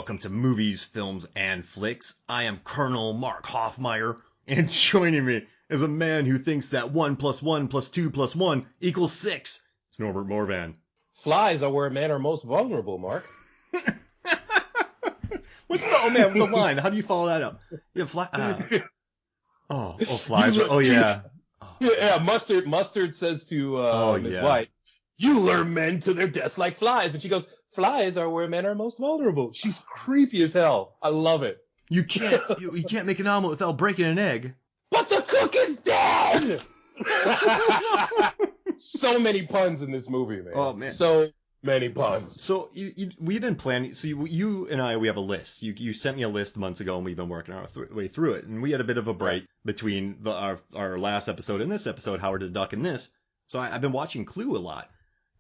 welcome to Movies, Films, and Flicks. I am Colonel Mark Hoffmeyer, and joining me is a man who thinks that 1 + 1 + 2 + 1 = 6. It's Norbert Morvan. Flies are where men are most vulnerable, Mark. What's the line? How do you follow that up? Yeah, flies. Yeah. Yeah, Mustard says to Miss White, "You lure men to their death like flies," and she goes, "Flies are where men are most vulnerable." She's creepy as hell. I love it. You can't make an omelet without breaking an egg. But the cook is dead. So many puns in this movie, man. Oh man, so many puns. So we've been planning. So you and I, we have a list. You sent me a list months ago, and we've been working our way through it. And we had a bit of a break between our last episode and this episode, Howard the Duck and this. So I've been watching Clue a lot,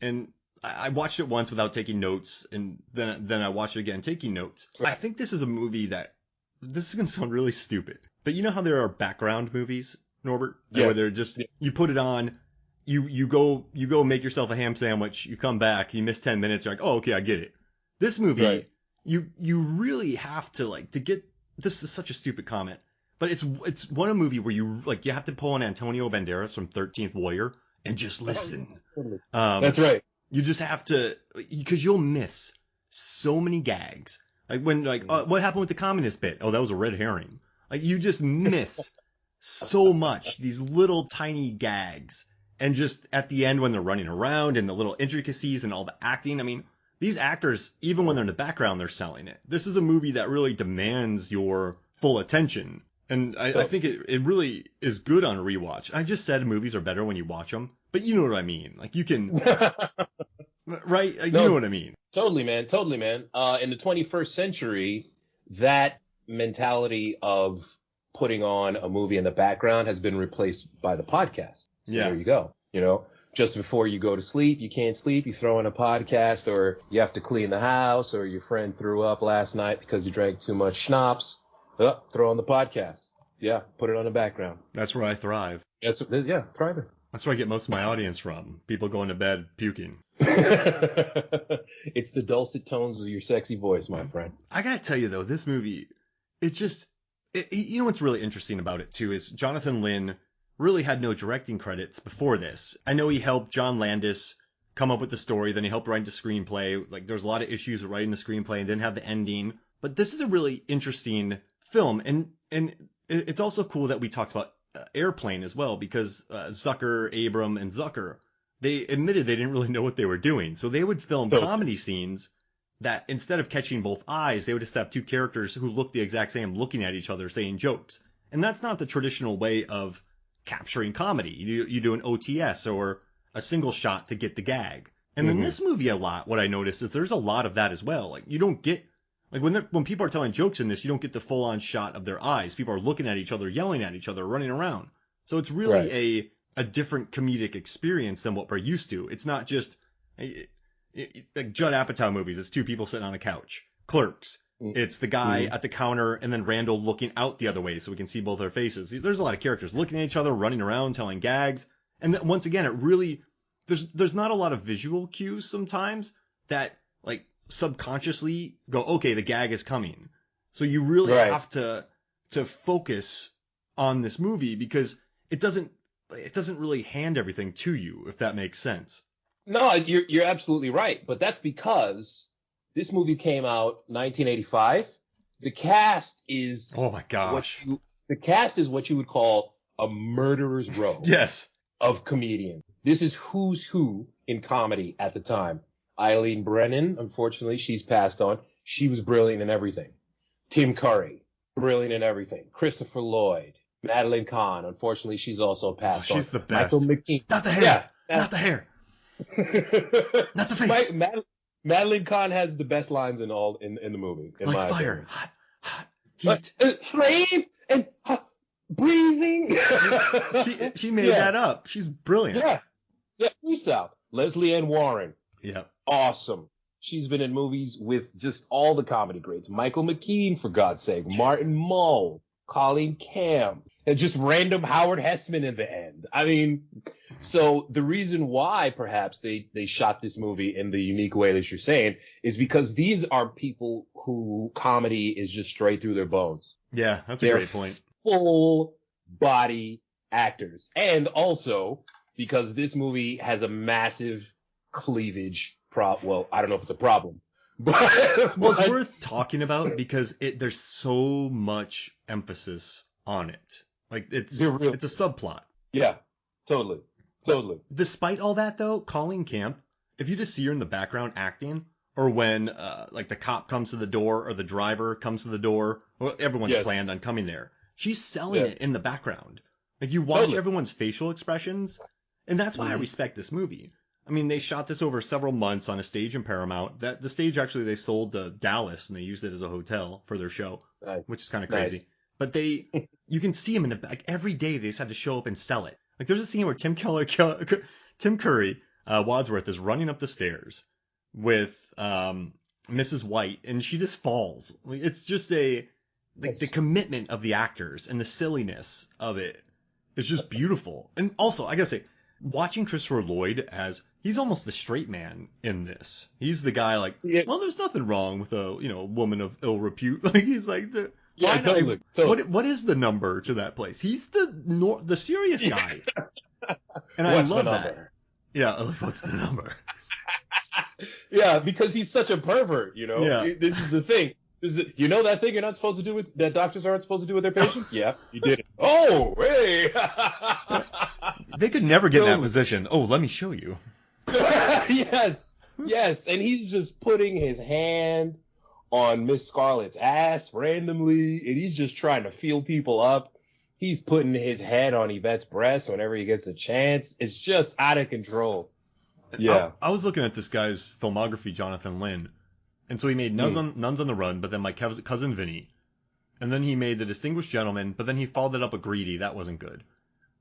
and I watched it once without taking notes, and then I watched it again taking notes. I think this is a movie this is gonna sound really stupid, but you know how there are background movies, Norbert, where they're just you put it on. You go make yourself a ham sandwich, you come back, you miss 10 minutes, you're like, oh, okay, I get it. This movie, you really have to to get, this is such a stupid comment, but it's one movie where you have to pull an Antonio Banderas from 13th Warrior and just listen. That's right. You just have to, because you'll miss so many gags. Like when, what happened with the communist bit? Oh, that was a red herring. You just miss so much, these little tiny gags. And just at the end when they're running around and the little intricacies and all the acting, I mean, these actors, even when they're in the background, they're selling it. This is a movie that really demands your full attention. And I think it really is good on a rewatch. I just said movies are better when you watch them, but you know what I mean. You can, right? You know what I mean. Totally, man. Totally, man. In the 21st century, that mentality of putting on a movie in the background has been replaced by the podcast. So there you go. Just before you go to sleep, you can't sleep, you throw in a podcast, or you have to clean the house, or your friend threw up last night because you drank too much schnapps. Throw on the podcast. Yeah, put it on the background. That's where I thrive. Thriving. That's where I get most of my audience from. People going to bed puking. It's the dulcet tones of your sexy voice, my friend. I gotta tell you though, this movie, you know what's really interesting about it too is Jonathan Lynn really had no directing credits before this. I know he helped John Landis come up with the story, then he helped write the screenplay. There's a lot of issues with writing the screenplay and didn't have the ending. But this is a really interesting film, and it's also cool that we talked about Airplane as well, because Zucker, Abram, and Zucker, they admitted they didn't really know what they were doing. So they would film comedy scenes that instead of catching both eyes, they would just have two characters who look the exact same looking at each other saying jokes. And that's not the traditional way of capturing comedy. You do an OTS or a single shot to get the gag. And in this movie a lot, what I noticed is there's a lot of that as well. You don't get, when people are telling jokes in this, you don't get the full on shot of their eyes. People are looking at each other, yelling at each other, running around. So it's really a different comedic experience than what we're used to. It's not just like Judd Apatow movies. It's two people sitting on a couch. Clerks. It's the guy at the counter and then Randall looking out the other way so we can see both their faces. There's a lot of characters looking at each other, running around, telling gags. And then, once again, it really, there's not a lot of visual cues sometimes that subconsciously go, okay, the gag is coming. So you really have to focus on this movie because it doesn't really hand everything to you, if that makes sense. No, you're absolutely right. But that's because this movie came out 1985. The cast is the cast is what you would call a murderer's row. Yes. Of comedians. This is who's who in comedy at the time. Eileen Brennan, unfortunately, she's passed on. She was brilliant in everything. Tim Curry, brilliant in everything. Christopher Lloyd, Madeline Kahn, unfortunately, she's also passed on. She's the best. Michael McKean. Not the hair. Not the hair. Not the face. Madeline Kahn has the best lines in the movie. In my fire, opinion. hot, heat, flames and breathing. she made that up. She's brilliant. Yeah. Freestyle. Leslie Ann Warren. Yeah. Awesome. She's been in movies with just all the comedy greats. Michael McKean, for God's sake. Martin Mull. Colleen Camp. And just random Howard Hessman in the end. I mean, So the reason why perhaps they shot this movie in the unique way that you're saying is because these are people who comedy is just straight through their bones. Yeah, that's a great point. Full body actors. And also because this movie has a massive cleavage well, I don't know if it's a problem. But well, it's worth talking about because there's so much emphasis on it. Like it's a subplot. Yeah, totally. Despite all that, though, Colleen Camp, if you just see her in the background acting, or when like the cop comes to the door or the driver comes to the door, well, everyone's planned on coming there. She's selling it in the background. Like you watch everyone's facial expressions, and that's why I respect this movie. I mean, they shot this over several months on a stage in Paramount. The stage actually they sold to Dallas, and they used it as a hotel for their show, which is kind of crazy. Nice. But you can see them in the back every day. They just had to show up and sell it. Like there's a scene where Tim Curry, Wadsworth is running up the stairs with Mrs. White, and she just falls. It's just the commitment of the actors and the silliness of it is just beautiful. And also, I gotta say, watching Christopher Llyoyd as he's almost the straight man in this. He's the guy well, there's nothing wrong with a woman of ill repute. Like he's like totally. What is the number to that place? He's the serious guy. And I love that. Yeah, what's the number? Yeah, because he's such a pervert, Yeah. This is the thing. That thing you're not supposed to do that doctors aren't supposed to do with their patients? Yeah, you did it. Oh, hey. They could never get in that position. Oh, let me show you. Yes. And he's just putting his hand on Miss Scarlett's ass randomly, and he's just trying to feel people up. He's putting his head on Yvette's breast whenever he gets a chance. It's just out of control. Yeah. I was looking at this guy's filmography, Jonathan Lynn. And so he made Nuns on the Run, but then My Cousin Vinny. And then he made The Distinguished Gentleman, but then he followed it up with Greedy. That wasn't good.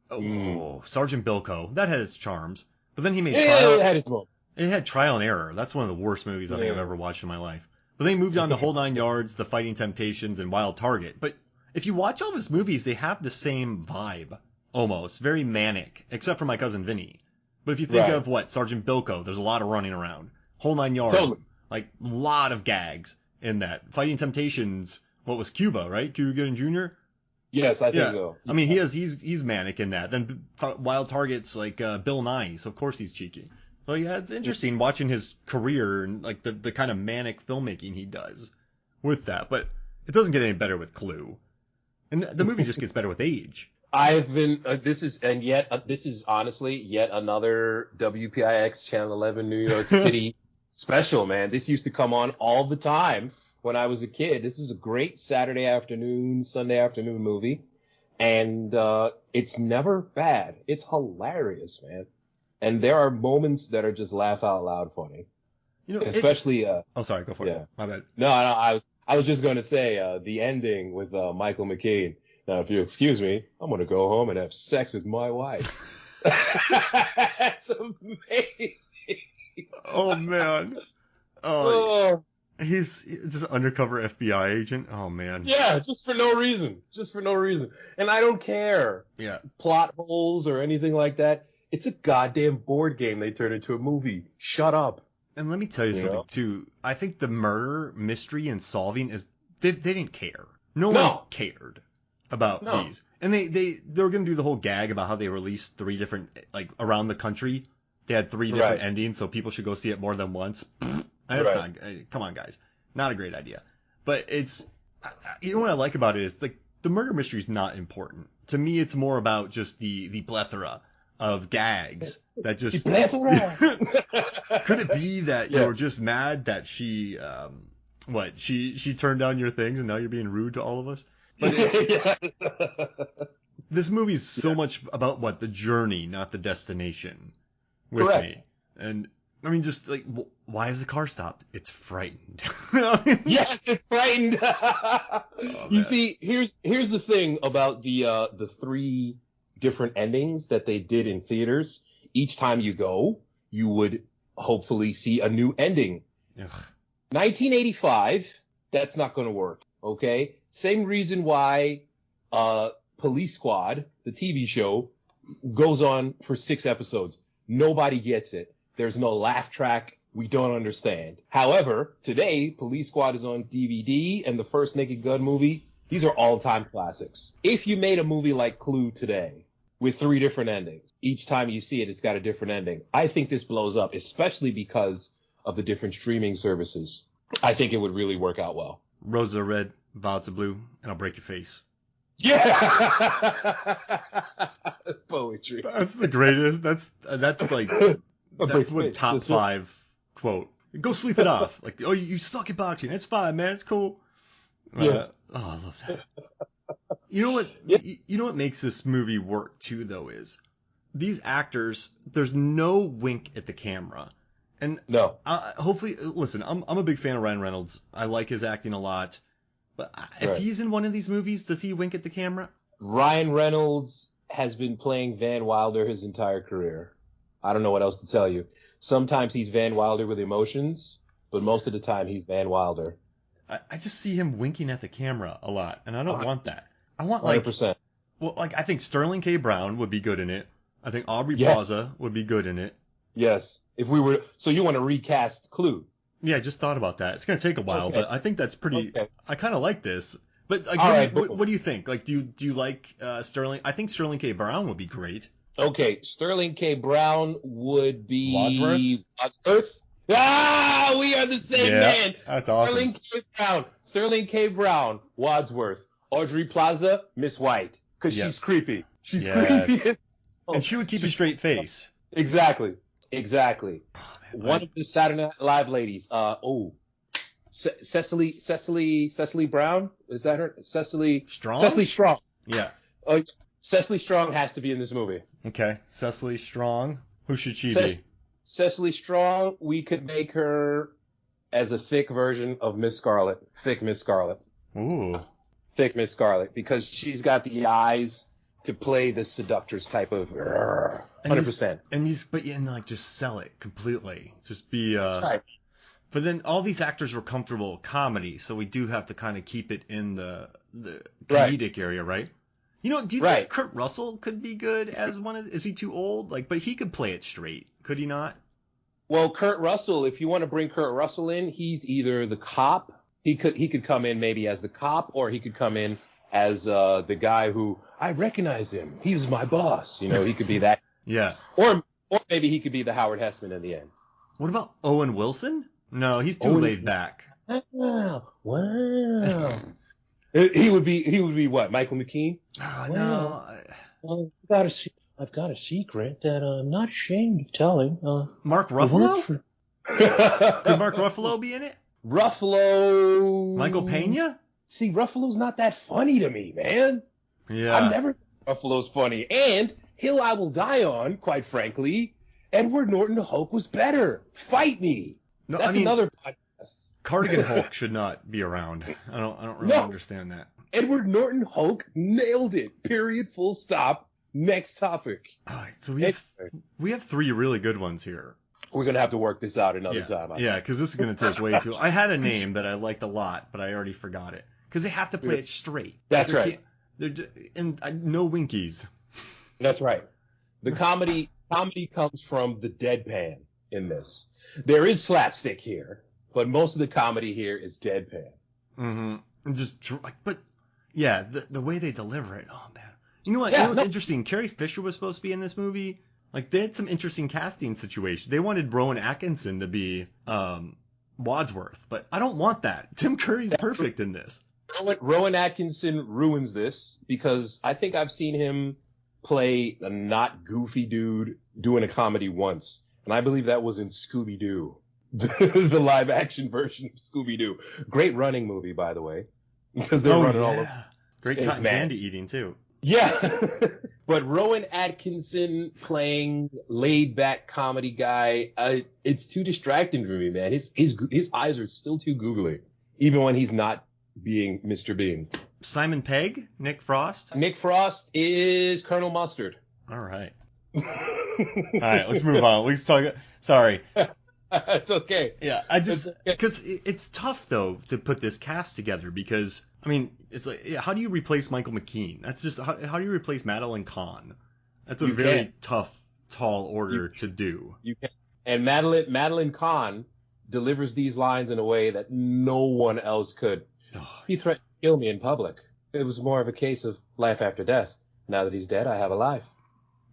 Oh, Sergeant Bilko. That had its charms. But then he made Trial. It had Trial and Error. That's one of the worst movies I think I've ever watched in my life. But then he moved on to Whole Nine Yards, The Fighting Temptations, and Wild Target. But if you watch all of his movies, they have the same vibe, almost. Very manic, except for My Cousin Vinny. But if you think of Sergeant Bilko, there's a lot of running around. Whole Nine Yards, a lot of gags in that. Fighting Temptations, what was Cuba, right? Cuba Gooding Jr.? Yes, I think so. I mean, he's manic in that. Then Wild Target's like Bill Nye, so of course he's cheeky. So yeah, it's interesting watching his career and like the kind of manic filmmaking he does with that. But it doesn't get any better with Clue, and the movie just gets better with age. This is honestly yet another WPIX Channel 11 New York City special, man. This used to come on all the time when I was a kid. This is a great Saturday afternoon, Sunday afternoon movie, and it's never bad. It's hilarious, man. And there are moments that are just laugh out loud funny. Especially. Oh, sorry, go for it. My bad. No, I was just going to say the ending with Michael McKean. Now, if you excuse me, I'm going to go home and have sex with my wife. That's amazing. Oh, man. Oh. He's just an undercover FBI agent. Oh, man. Yeah, just for no reason. And I don't care. Yeah. Plot holes or anything like that. It's a goddamn board game they turned into a movie. Shut up. And let me tell you something, too. I think the murder, mystery, and solving is... They didn't care. No one cared about these. And they were going to do the whole gag about how they released 3 different... Like, around the country, they had 3 different endings, so people should go see it more than once. That's not... Come on, guys. Not a great idea. But it's... You know what I like about it is, like, the murder mystery is not important. To me, it's more about just the plethora of gags that just... Could it be that you're just mad that she... She turned down your things and now you're being rude to all of us? But this movie's so much about the journey, not the destination with me. And... I mean, just like, why is the car stopped? It's frightened. Yes, it's frightened. You see, here's the thing about the 3 different endings that they did in theaters. Each time you go, you would hopefully see a new ending. Ugh. 1985, that's not going to work. Okay, same reason why Police Squad, the TV show, goes on for 6 episodes. Nobody gets it. There's no laugh track. We don't understand. However, today, Police Squad is on DVD, and the first Naked Gun movie, these are all-time classics. If you made a movie like Clue today with 3 different endings, each time you see it, it's got a different ending. I think this blows up, especially because of the different streaming services. I think it would really work out well. Roses are red, violets are blue, and I'll break your face. Yeah! Poetry. That's the greatest. That's like, that's what top 5 quote. Go sleep it off. Like, oh, you suck at boxing. It's fine, man. It's cool. Yeah. Oh, I love that. You know what? Yeah. You know what makes this movie work too, though, is these actors. There's no wink at the camera, and no. Hopefully, listen. I'm a big fan of Ryan Reynolds. I like his acting a lot, but if he's in one of these movies, does he wink at the camera? Ryan Reynolds has been playing Van Wilder his entire career. I don't know what else to tell you. Sometimes he's Van Wilder with emotions, but most of the time he's Van Wilder. I just see him winking at the camera a lot, and I don't want that. I want 100%. Well, like I think Sterling K. Brown would be good in it. I think Aubrey Plaza would be good in it. Yes. If we were, so you want to recast Clue? Yeah, I just thought about that. It's gonna take a while, but I think that's pretty. Okay. I kind of like this. But like, what do you think? Like, do you like Sterling? I think Sterling K. Brown would be great. Okay, Sterling K. Brown would be Wadsworth. Ah, we are the same man. That's awesome. Sterling K. Brown, Wadsworth. Audrey Plaza, Miss White, because she's creepy. She's creepy. And she would keep a straight face. Exactly. Oh, man, one of the Saturday Night Live ladies. Cecily Brown. Is that her? Cecily Strong. Yeah. Cecily Strong has to be in this movie. Okay. Cecily Strong. Who should she be? Cecily Strong, we could make her as a thick version of Miss Scarlet. Thick Miss Scarlet. Ooh. Thick Miss Scarlet, because she's got the eyes to play the seductress type of 100%. And like just sell it completely. Just be right. But then all these actors were comfortable with comedy, so we do have to kind of keep it in the comedic area, right? You know, do you think Kurt Russell could be good as one of? Is he too old? Like, but he could play it straight, could he not? Well, Kurt Russell, if you want to bring Kurt Russell in, he's either the cop. He could come in maybe as the cop, or he could come in as the guy who I recognize him. He was my boss. You know, he could be that. Yeah. Or maybe he could be the Howard Hessman in the end. What about Owen Wilson? No, he's too laid back. Wow. He would be what? Michael McKean? No. I've got a secret that I'm not ashamed of telling. Mark Ruffalo? Could Mark Ruffalo be in it? Ruffalo. Michael Pena? See, Ruffalo's not that funny to me, man. Yeah. I've never thought Ruffalo's funny. And Hill I Will Die On, quite frankly, Edward Norton Hulk was better. Fight me. No, that's another podcast. Cardigan Hulk should not be around. I don't really understand that. Edward Norton Hulk nailed it. Period. Full stop. Next topic. All right, so we have 3 really good ones here. We're gonna have to work this out another time. Yeah, because this is gonna take way too. I had a name that I liked a lot, but I already forgot it. Because they have to play it straight. That's right. And no winkies. That's right. The comedy comes from the deadpan in this. There is slapstick here, but most of the comedy here is deadpan. Mm-hmm. And the way they deliver it. Oh man. You know what? You know what's interesting? Carrie Fisher was supposed to be in this movie. Like, they had some interesting casting situations. They wanted Rowan Atkinson to be Wadsworth, but I don't want that. Tim Curry's perfect in this. Rowan Atkinson ruins this because I think I've seen him play a not goofy dude doing a comedy once, and I believe that was in Scooby-Doo, the live-action version of Scooby-Doo. Great running movie, by the way, because they're running all over. Great cotton candy eating, too. Yeah. But Rowan Atkinson playing laid-back comedy guy, it's too distracting for me, man. His eyes are still too googly, even when he's not being Mr. Bean. Simon Pegg? Nick Frost? Nick Frost is Colonel Mustard. All right. All right, let's move on. Let's talk. Sorry. It's okay. Yeah, because it's tough, though, to put this cast together because, I mean, it's like, how do you replace Michael McKean? That's just, how do you replace Madeline Kahn? That's a very tough, tall order to do. You can. And Madeline Kahn delivers these lines in a way that no one else could. He threatened to kill me in public. It was more of a case of life after death. Now that he's dead, I have a life.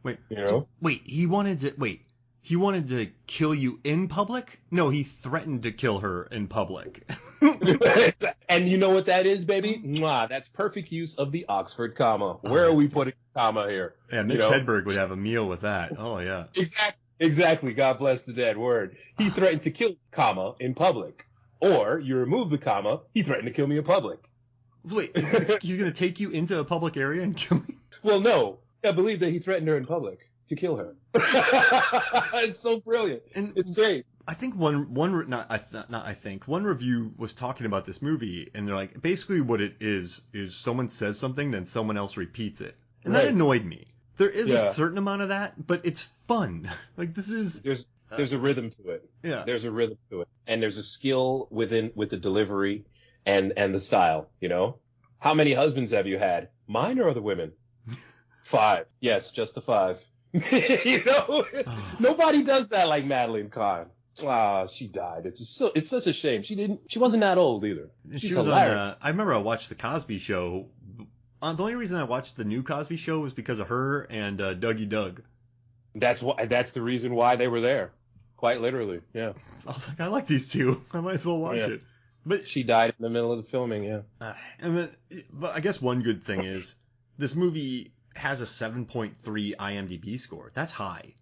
Wait, he wanted to kill you in public? No, he threatened to kill her in public. And you know what that is, baby? Mwah, that's perfect use of the Oxford comma. Where are we putting the comma here? Yeah, Mitch Hedberg would have a meal with that. Oh, yeah. Exactly. God bless the dead word. He threatened to kill comma in public. Or you remove the comma, he threatened to kill me in public. So wait, he's going to take you into a public area and kill me? Well, no. I believe that he threatened her in public to kill her. It's so brilliant. And it's great. I think one review was talking about this movie, and they're like, basically what it is someone says something, then someone else repeats it. And that annoyed me. There is a certain amount of that, but it's fun. Like, this is... There's a rhythm to it. Yeah. There's a rhythm to it. And there's a skill with the delivery and the style, you know? How many husbands have you had? Mine or other women? 5. Yes, just the 5. You know? Nobody does that like Madeline Kahn. She died. It's such a shame. She wasn't that old either. She was hilarious. I remember I watched the Cosby Show. The only reason I watched the new Cosby Show was because of her and Dougie Doug. That's the reason why they were there. Quite literally, yeah. I was like, I like these two. I might as well watch it. But she died in the middle of the filming, yeah. But I guess one good thing is this movie has a 7.3 IMDb score. That's high.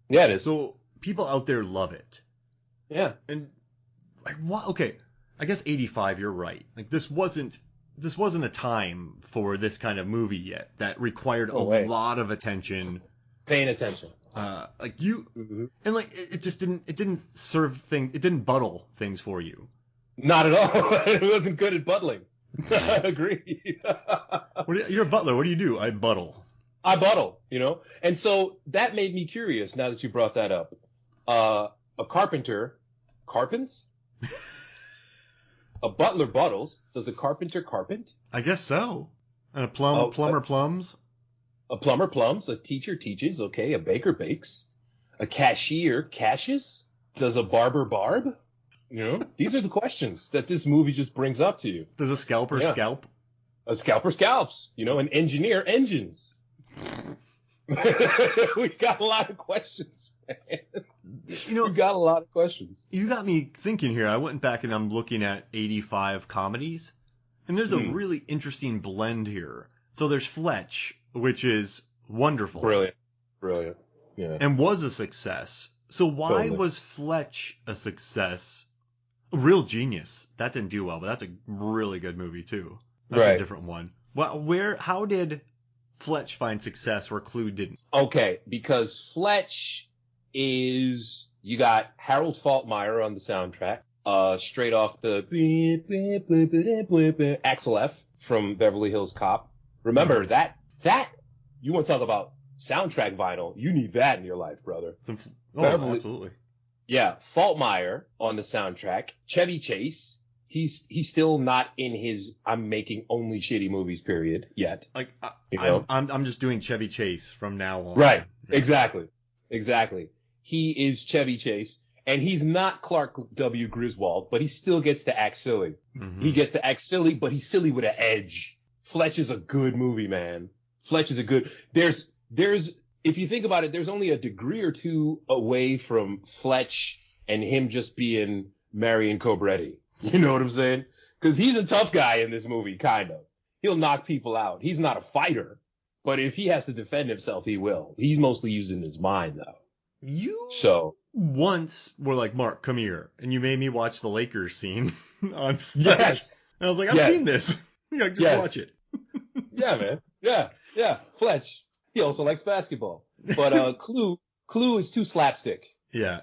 Yeah, it is. So people out there love it. Yeah. And like, what? Okay, I guess 85. You're right. Like, this wasn't a time for this kind of movie yet that required a lot of attention. Paying attention. And like it didn't serve things. It didn't buttle things for you. Not at all. It wasn't good at buttling. I agree. You're a butler. What do you do? I buttle. You know. And so that made me curious. Now that you brought that up, a carpenter carpents. A butler buttles. Does a carpenter carpent? I guess so. And a plumber plums. A plumber plums, a teacher teaches, okay, a baker bakes, a cashier cashes, does a barber barb? You know, these are the questions that this movie just brings up to you. Does a scalper scalp? A scalper scalps, you know, an engineer engines. We got a lot of questions, man. You know, we got a lot of questions. You got me thinking here. I went back and I'm looking at 85 comedies, and there's a really interesting blend here. So there's Fletch, which is wonderful. Brilliant. Yeah. And was a success. So why was Fletch a success? A real genius. That didn't do well, but that's a really good movie too. That's a different one. Well, how did Fletch find success where Clue didn't? Okay, because Fletch is, you got Harold Faltermeyer on the soundtrack, straight off the Axel F from Beverly Hills Cop. Remember that you want to talk about soundtrack vinyl? You need that in your life, brother. Absolutely. Yeah, Faltermeyer on the soundtrack. Chevy Chase. He's still not in his I'm making only shitty movies period yet. Like I'm just doing Chevy Chase from now on. Right. Yeah. Exactly. He is Chevy Chase. And he's not Clark W. Griswold, but he still gets to act silly. Mm-hmm. He gets to act silly, but he's silly with an edge. Fletch is a good movie, man. Fletch is a good. There's if you think about it, there's only a degree or two away from Fletch and him just being Marion Cobretti. You know what I'm saying? Because he's a tough guy in this movie, kind of. He'll knock people out. He's not a fighter, but if he has to defend himself, he will. He's mostly using his mind, though. Once were like, Mark, come here, and you made me watch the Lakers scene on Fletch. Yes. And I was like, I've seen this. Yeah, just watch it. Yeah, man. Yeah. Fletch. He also likes basketball. But Clue is too slapstick. Yeah.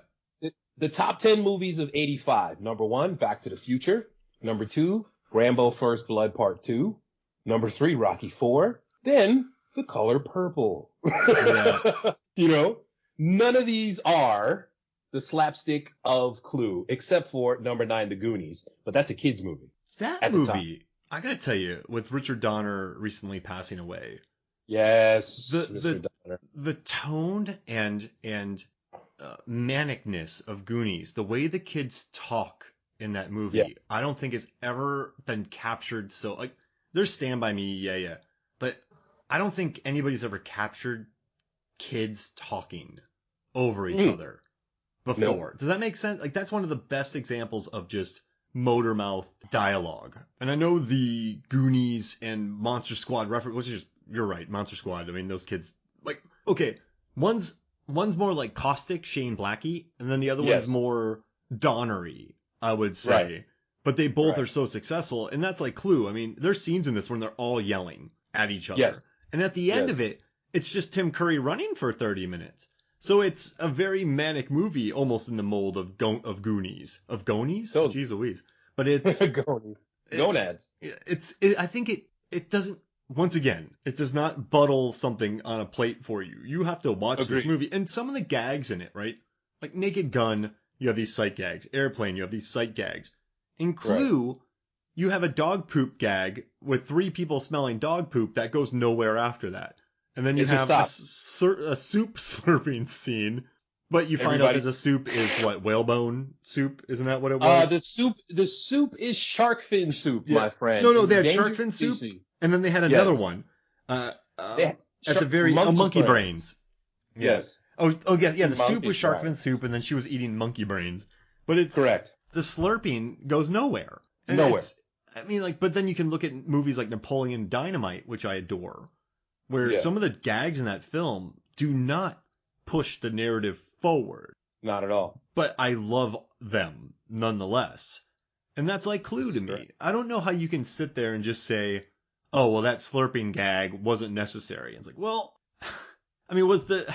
The top 10 movies of 85. Number 1, Back to the Future. Number 2, Rambo First Blood Part 2. Number 3, Rocky 4. Then, The Color Purple. Yeah. You know, none of these are the slapstick of Clue, except for number 9, The Goonies. But that's a kid's movie. That movie, I gotta tell you, with Richard Donner recently passing away, Yes, the tone and manicness of Goonies, the way the kids talk in that movie, I don't think has ever been captured. So like, there's Stand By Me, yeah, but I don't think anybody's ever captured kids talking over each other before. Nope. Does that make sense? Like, that's one of the best examples of just motor mouth dialogue. And I know the Goonies and Monster Squad reference, which is, you're right, Monster Squad. I mean, those kids, like, okay, one's more like caustic, Shane Blackie, and then the other one's more Donnery, I would say. Right. But they both are so successful, and that's like Clue. I mean, there's scenes in this when they're all yelling at each other. Yes. And at the end of it, it's just Tim Curry running for 30 minutes. So it's a very manic movie, almost in the mold of Goonies. Of Goonies? So, jeez Louise. But it's... Gonads. I think it doesn't... Once again, it does not buttle something on a plate for you. You have to watch this movie. And some of the gags in it, right? Like Naked Gun, you have these sight gags. Airplane, you have these sight gags. In Clue, you have a dog poop gag with 3 people smelling dog poop that goes nowhere after that. And then you have a soup slurping scene, but you find out that the soup is what, whalebone soup? Isn't that what it was? The soup is shark fin soup, my friend. No, they had shark fin soup, and then they had another one. At the very monkey brains. Yes. Oh yes, yeah. The soup was shark fin soup, and then she was eating monkey brains. But it's correct. The slurping goes nowhere. Nowhere. I mean, like, but then you can look at movies like Napoleon Dynamite, which I adore, where some of the gags in that film do not push the narrative forward. Not at all. But I love them nonetheless. And that's like Clue to me. I don't know how you can sit there and just say, oh, well, that slurping gag wasn't necessary. And it's like, well, I mean, was the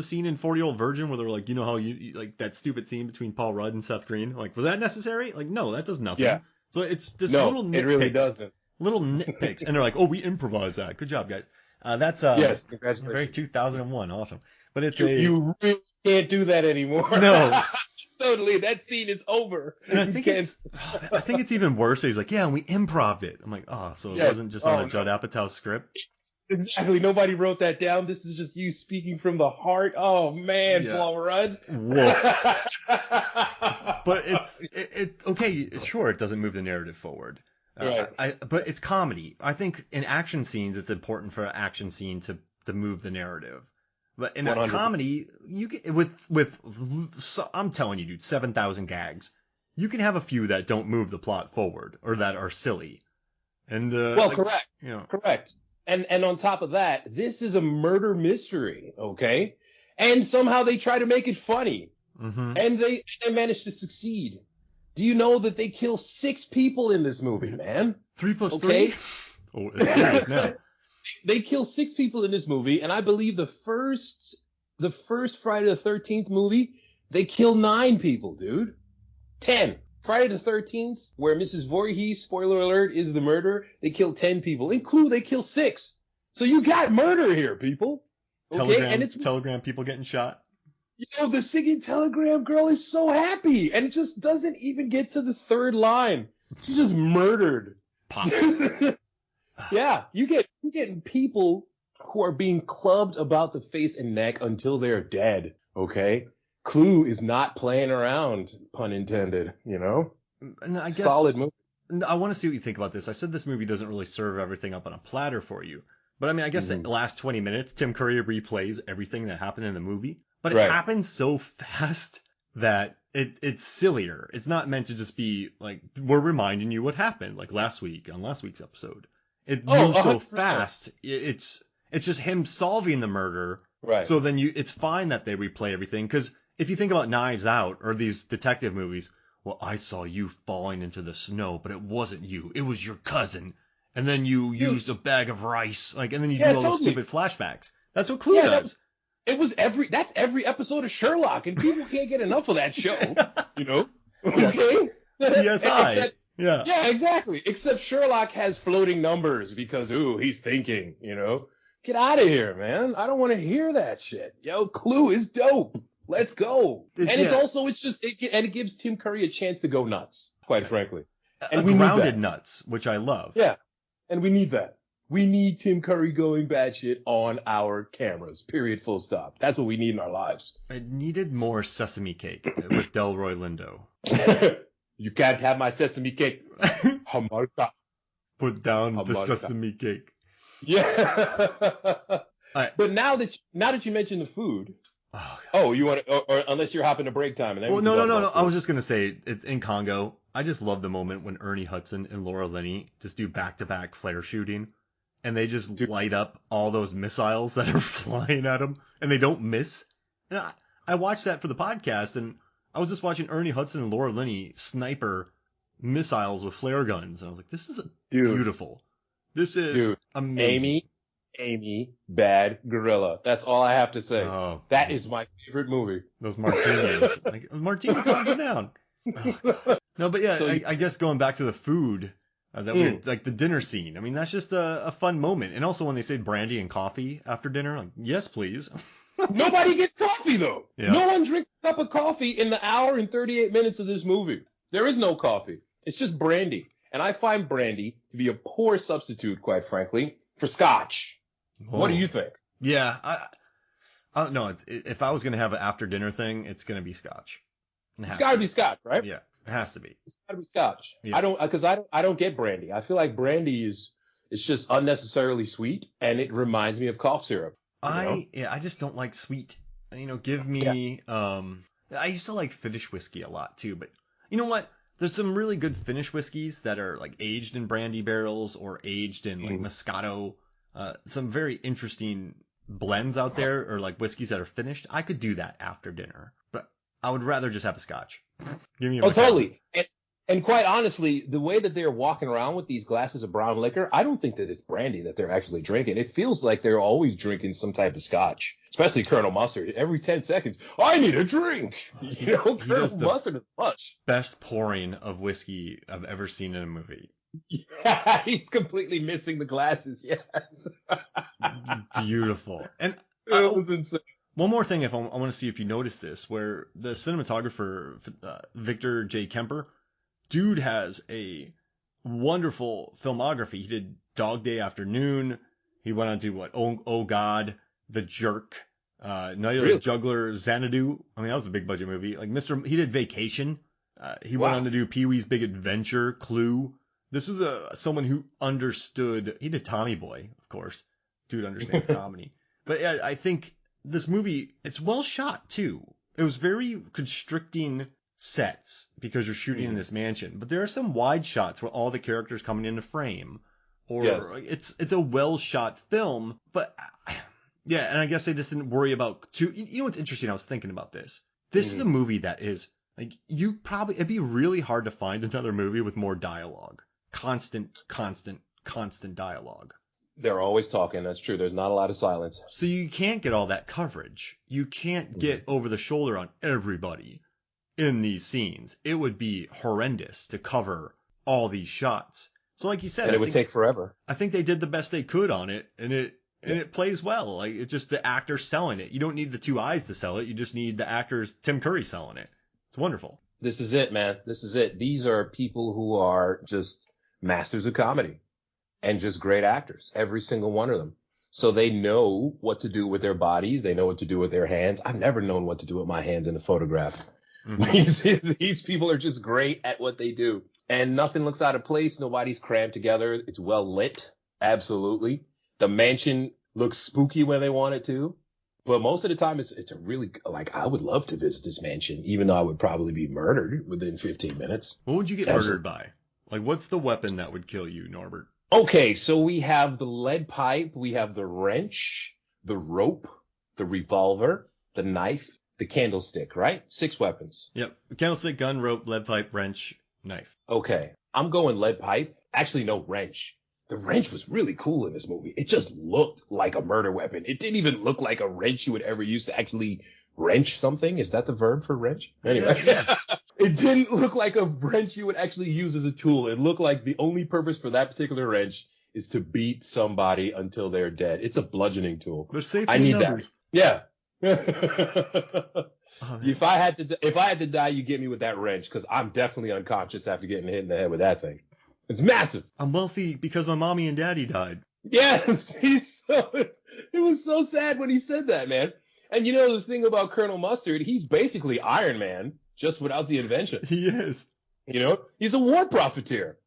scene in 40-Year-Old Virgin where they were like, you know how you like that stupid scene between Paul Rudd and Seth Green? Like, was that necessary? Like, no, that does nothing. Yeah. So it's just little nitpicks. It really doesn't. Little nitpicks. And they're like, oh, we improvised that. Good job, guys. That's yes, congratulations. Very 2001. Awesome. But it's you really can't do that anymore. No. Totally. That scene is over. And I think it's even worse. He's like, yeah, and we improv'd it. I'm like, oh, so it wasn't just on a Judd Apatow script? Exactly. Nobody wrote that down. This is just you speaking from the heart. Oh, man, Paul Rudd. Whoa. But it's okay, sure, it doesn't move the narrative forward. Right. But it's comedy. I think in action scenes, it's important for an action scene to move the narrative. But in 100%. A comedy, you can, I'm telling you, dude, 7,000 gags. You can have a few that don't move the plot forward or that are silly. And correct. You know, correct. And on top of that, this is a murder mystery, okay? And somehow they try to make it funny. Mm-hmm. And they manage to succeed. Do you know that they kill 6 people in this movie, man? 3 plus 3? Oh, it's serious now. They kill 6 people in this movie, and I believe the first Friday the 13th movie, they kill 9 people, dude. 10. Friday the 13th, where Mrs. Voorhees, spoiler alert, is the murderer, they kill 10 people. In Clue, they kill 6. So you got murder here, people. Okay? Telegram people getting shot. The singing Telegram girl is so happy, and it just doesn't even get to the 3rd line. She's just murdered. Pop. Yeah, you're getting people who are being clubbed about the face and neck until they're dead, okay? Clue is not playing around, pun intended, you know? And I guess, solid movie. I want to see what you think about this. I said this movie doesn't really serve everything up on a platter for you. But I mean, I guess the last 20 minutes, Tim Curry replays everything that happened in the movie. But it happens so fast that it's sillier. It's not meant to just be like, we're reminding you what happened, like last week's episode. It moves so fast. It's just him solving the murder. Right. So then it's fine that they replay everything. Because if you think about Knives Out or these detective movies, well, I saw you falling into the snow, but it wasn't you. It was your cousin. And then you used a bag of rice. And then you do all those stupid flashbacks. That's what Clue does. That's every episode of Sherlock, and people can't get enough of that show. You know? Okay? CSI. Yeah, exactly. Except Sherlock has floating numbers because, he's thinking, you know? Get out of here, man. I don't want to hear that shit. Yo, Clue is dope. Let's go. And it gives Tim Curry a chance to go nuts, quite frankly. And we grounded nuts, which I love. Yeah. And we need that. We need Tim Curry going batshit on our cameras. Period. Full stop. That's what we need in our lives. I needed more sesame cake with Delroy Lindo. You can't have my sesame cake. Hamarka. Put down the sesame cake. Yeah. Right. But now that you mentioned the food. Oh, you want to, or unless you're hopping to break time. And then no. I was just going to say, in Congo, I just love the moment when Ernie Hudson and Laura Linney just do back-to-back flare shooting, and they just light up all those missiles that are flying at them, and they don't miss. And I watched that for the podcast, and I was just watching Ernie Hudson and Laura Linney sniper missiles with flare guns, and I was like, this is beautiful. This is amazing. Amy, bad gorilla. That's all I have to say. Oh, that is my favorite movie. Those martinis. Martini, calm you down. Oh. No, but yeah, so, I guess going back to the food, like the dinner scene. I mean, that's just a fun moment. And also when they say brandy and coffee after dinner, like, yes, please. Nobody gets coffee, though. Yeah. No one drinks a cup of coffee in the hour and 38 minutes of this movie. There is no coffee. It's just brandy. And I find brandy to be a poor substitute, quite frankly, for scotch. Whoa. What do you think? Yeah, I don't know. If I was going to have an after dinner thing, it's going to be scotch. It's got to be scotch, right? Yeah, it has to be. It's got to be scotch. Yeah. I don't get brandy. I feel like brandy is just unnecessarily sweet, and it reminds me of cough syrup. I just don't like sweet. Give me. Yeah. I used to like Finnish whiskey a lot too, but you know what? There's some really good Finnish whiskeys that are like aged in brandy barrels or aged in like Moscato. Some very interesting blends out there, or like whiskeys that are finished. I could do that after dinner, but I would rather just have a scotch. Give me a totally. And quite honestly, the way that they're walking around with these glasses of brown liquor, I don't think that it's brandy that they're actually drinking. It feels like they're always drinking some type of scotch, especially Colonel Mustard. Every 10 seconds, I need a drink. Colonel Mustard is much. Best pouring of whiskey I've ever seen in a movie. Yeah, he's completely missing the glasses. Yes. Beautiful. And it was insane. One more thing, I want to see if you noticed this, where the cinematographer, Victor J. Kemper, dude has a wonderful filmography. He did Dog Day Afternoon. He went on to what? Oh God, The Jerk, Night of the Juggler, Xanadu. I mean, that was a big budget movie. Like he did Vacation. He went on to do Pee-wee's Big Adventure, Clue. This was someone who understood. He did Tommy Boy, of course. Dude understands comedy. But yeah, I think this movie, it's well shot too. It was very constricting sets because you're shooting in this mansion. But there are some wide shots where all the characters coming into frame. Or it's a well shot film. But yeah, and I guess I just didn't worry about you know what's interesting? I was thinking about this. This is a movie that is like it'd be really hard to find another movie with more dialogue. Constant dialogue. They're always talking. That's true. There's not a lot of silence. So you can't get all that coverage. You can't get over the shoulder on everybody in these scenes. It would be horrendous to cover all these shots. So like you said, and it would take forever. I think they did the best they could on it, and it plays well. Like it's just the actor selling it. You don't need the two eyes to sell it. You just need the actors, Tim Curry, selling it. It's wonderful. This is it, man. This is it. These are people who are just masters of comedy and just great actors, every single one of them. So they know what to do with their bodies. They know what to do with their hands. I've never known what to do with my hands in a photograph. Mm-hmm. These people are just great at what they do. And nothing looks out of place. Nobody's crammed together. It's well lit. Absolutely. The mansion looks spooky when they want it to. But most of the time, it's a really, like, I would love to visit this mansion, even though I would probably be murdered within 15 minutes. What would you get murdered by? Like, what's the weapon that would kill you, Norbert? Okay, so we have the lead pipe, we have the wrench, the rope, the revolver, the knife, the candlestick, right? 6 weapons. Yep. Candlestick, gun, rope, lead pipe, wrench, knife. Okay. I'm going lead pipe. Actually, no, wrench. The wrench was really cool in this movie. It just looked like a murder weapon. It didn't even look like a wrench you would ever use to actually wrench something. Is that the verb for wrench? Anyway. Yeah. It didn't look like a wrench you would actually use as a tool. It looked like the only purpose for that particular wrench is to beat somebody until they're dead. It's a bludgeoning tool. There's safety I need numbers. That. Yeah. If I had to die, you get me with that wrench, because I'm definitely unconscious after getting hit in the head with that thing. It's massive. I'm wealthy because my mommy and daddy died. Yes, it was so sad when he said that, man. And you know the thing about Colonel Mustard, he's basically Iron Man, just without the invention. He is. You know, he's a war profiteer.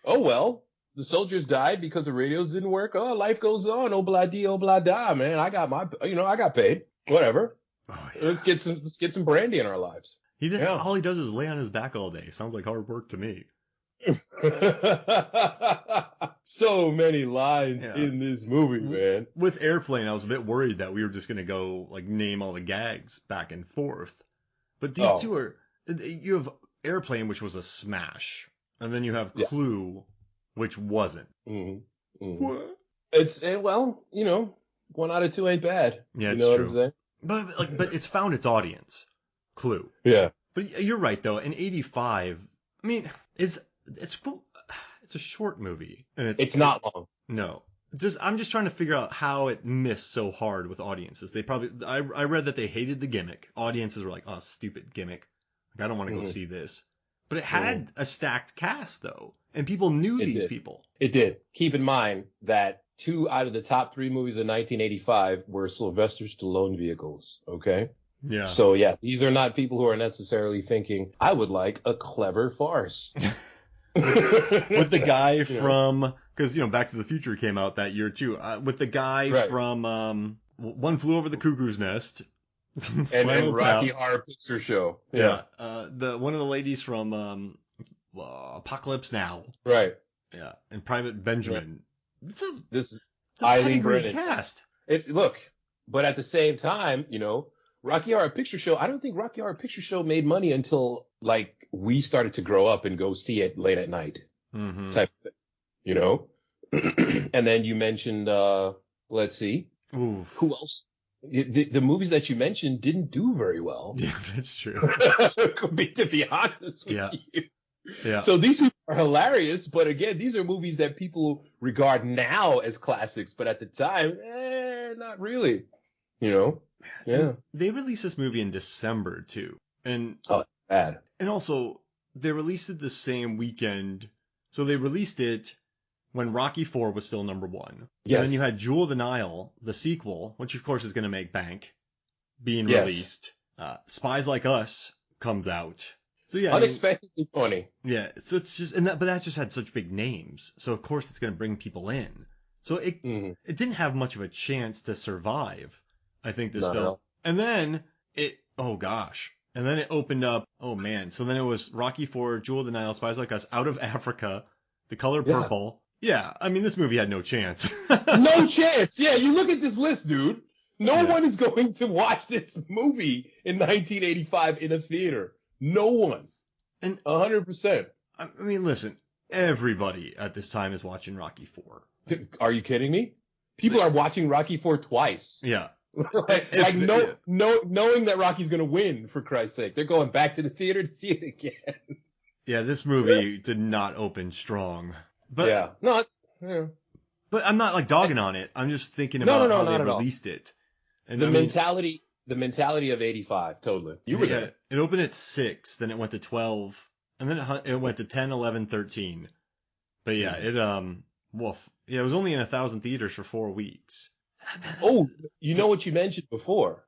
Oh well, the soldiers died because the radios didn't work. Oh, life goes on. Oh blah dee, oh blah da, man. I got paid. Whatever. Oh, yeah. Let's get some brandy in our lives. All he does is lay on his back all day. Sounds like hard work to me. So many lines in this movie, man. With Airplane, I was a bit worried that we were just gonna go like name all the gags back and forth. But these two are. You have Airplane, which was a smash, and then you have Clue, which wasn't. Mm-hmm. Mm-hmm. What? Well, you know, 1 out of 2 ain't bad. Yeah, it's true. What I'm saying? But it's found its audience. Clue. Yeah. But you're right though. In '85, I mean, it's a short movie, and it's not long. No. I'm just trying to figure out how it missed so hard with audiences. I read that they hated the gimmick. Audiences were like, "Oh, stupid gimmick. Like, I don't want to go see this." But it had a stacked cast though, and people knew these people. It did. Keep in mind that 2 out of the top 3 movies of 1985 were Sylvester Stallone vehicles. Okay. Yeah. So yeah, these are not people who are necessarily thinking, "I would like a clever farce." With the guy from, because Back to the Future came out that year too. With the guy from One Flew Over the Cuckoo's Nest, and Rocky Horror Picture Show. Yeah. One of the ladies from Apocalypse Now. Right. Yeah, and Private Benjamin. Yeah. This is Eileen Brennan cast. But at the same time, Rocky Horror Picture Show. I don't think Rocky Horror Picture Show made money until we started to grow up and go see it late at night, type of thing, And then you mentioned, let's see, who else? The movies that you mentioned didn't do very well. Yeah, that's true. To be honest with you. Yeah. So these people are hilarious, but again, these are movies that people regard now as classics, but at the time, not really. Yeah. And they released this movie in December too, and bad. And also, they released it the same weekend. So they released it when Rocky IV was still number 1. Yes. And then you had Jewel of the Nile, the sequel, which of course is going to make bank, being released. Spies Like Us comes out. So yeah, unexpectedly funny. Yeah, so it's just, but that just had such big names. So of course it's going to bring people in. So it didn't have much of a chance to survive, I think, this film. No. And then And then it opened up, so then it was Rocky IV, Jewel of the Nile, Spies Like Us, Out of Africa, The Color Purple. Yeah, I mean, this movie had no chance. No chance. Yeah, you look at this list, dude. No one is going to watch this movie in 1985 in a theater. No one. And 100%. I mean, listen, everybody at this time is watching Rocky IV. Are you kidding me? People are watching Rocky IV twice. Yeah. Knowing that Rocky's gonna win, for Christ's sake, they're going back to the theater to see it again. Yeah, this movie did not open strong. But But I'm not dogging on it. I'm just thinking about how they released it. And the mentality of '85, totally. You were there. It opened at 6, then it went to 12, and then it went to 10, 11, 13. But yeah, it was only in 1,000 theaters for 4 weeks. Oh, you know what you mentioned before?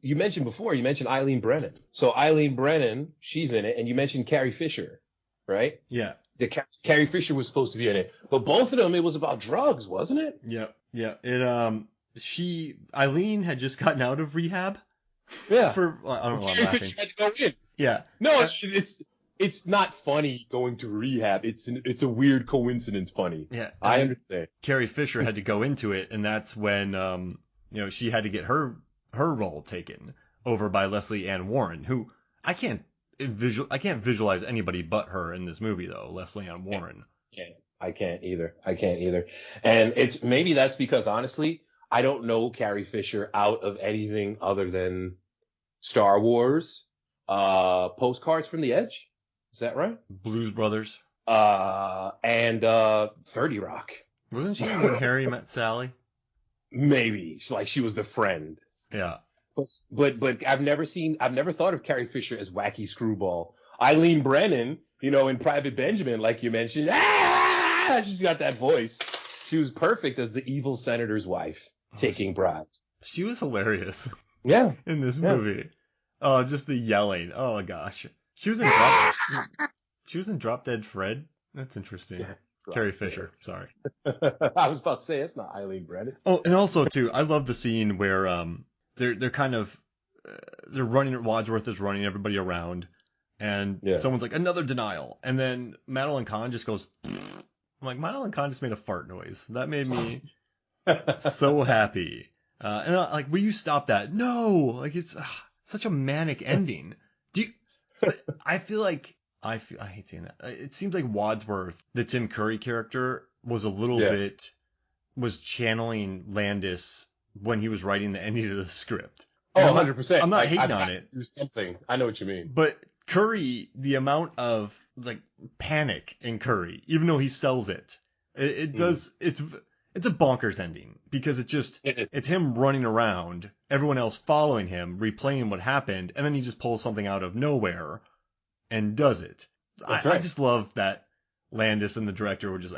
You mentioned Eileen Brennan. So Eileen Brennan, she's in it, and you mentioned Carrie Fisher, right? Yeah. Carrie Fisher was supposed to be in it, but both of them, it was about drugs, wasn't it? Yeah. Yeah. Eileen had just gotten out of rehab. Yeah. I don't know why I'm laughing. Fisher had to go in. Yeah. No, it's not funny going to rehab. It's a weird coincidence funny. Yeah. I understand. Carrie Fisher had to go into it, and that's when she had to get her role taken over by Leslie Ann Warren, who I can't visualize anybody but her in this movie though. Leslie Ann Warren. I can't either. And maybe that's because honestly, I don't know Carrie Fisher out of anything other than Star Wars, Postcards from the Edge. Is that right? Blues Brothers. And 30 Rock. Wasn't she when Harry Met Sally? Maybe. She was the friend. Yeah. But I've never thought of Carrie Fisher as wacky screwball. Eileen Brennan, in Private Benjamin, like you mentioned, she's got that voice. She was perfect as the evil senator's wife, taking bribes. She was hilarious. Yeah. In this movie. Just the yelling. Oh gosh. She was in Drop Dead Fred. That's interesting. Yeah, Carrie Fisher. Sorry. I was about to say it's not Eileen Brennan. Oh, and also too, I love the scene where they're kind of they're running. Wadsworth is running everybody around, and someone's like, another denial, and then Madeline Kahn just goes. I'm like, Madeline Kahn just made a fart noise. That made me so happy. And I'm like, will you stop that? No, like it's such a manic ending. I feel like I hate saying that. It seems like Wadsworth, the Tim Curry character, was a little bit was channeling Landis when he was writing the ending of the script. Oh, 100%. I'm not hating on it. Do something. I know what you mean. But Curry, the amount of like panic in Curry, even though he sells it, it does. It's a bonkers ending because it's him running around, everyone else following him, replaying what happened, and then he just pulls something out of nowhere and does it. I just love that Landis and the director were just,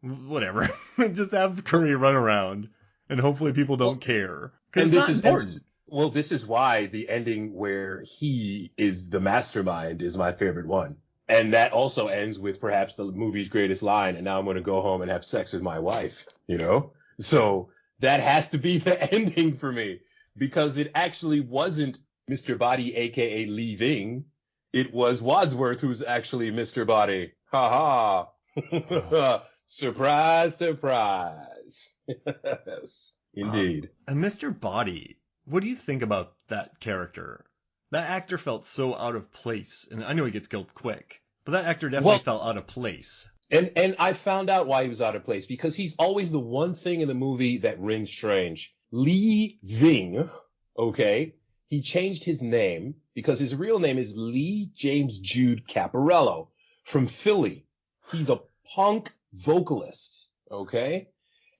whatever. Just have Curry run around and hopefully people don't care. Because it's not important. Well, this is why the ending where he is the mastermind is my favorite one. And that also ends with perhaps the movie's greatest line, and now I'm going to go home and have sex with my wife, you know? So that has to be the ending for me, because it actually wasn't Mr. Body, a.k.a. Leaving. It was Wadsworth who's actually Mr. Body. Ha ha. Surprise, surprise. Yes, indeed. And Mr. Body, what do you think about that character? That actor felt so out of place, and I know he gets killed quick, but that actor definitely felt out of place. And I found out why he was out of place, because he's always the one thing in the movie that rings strange. Leaving, okay? He changed his name because his real name is Lee James Jude Caparello from Philly. He's a punk vocalist, okay?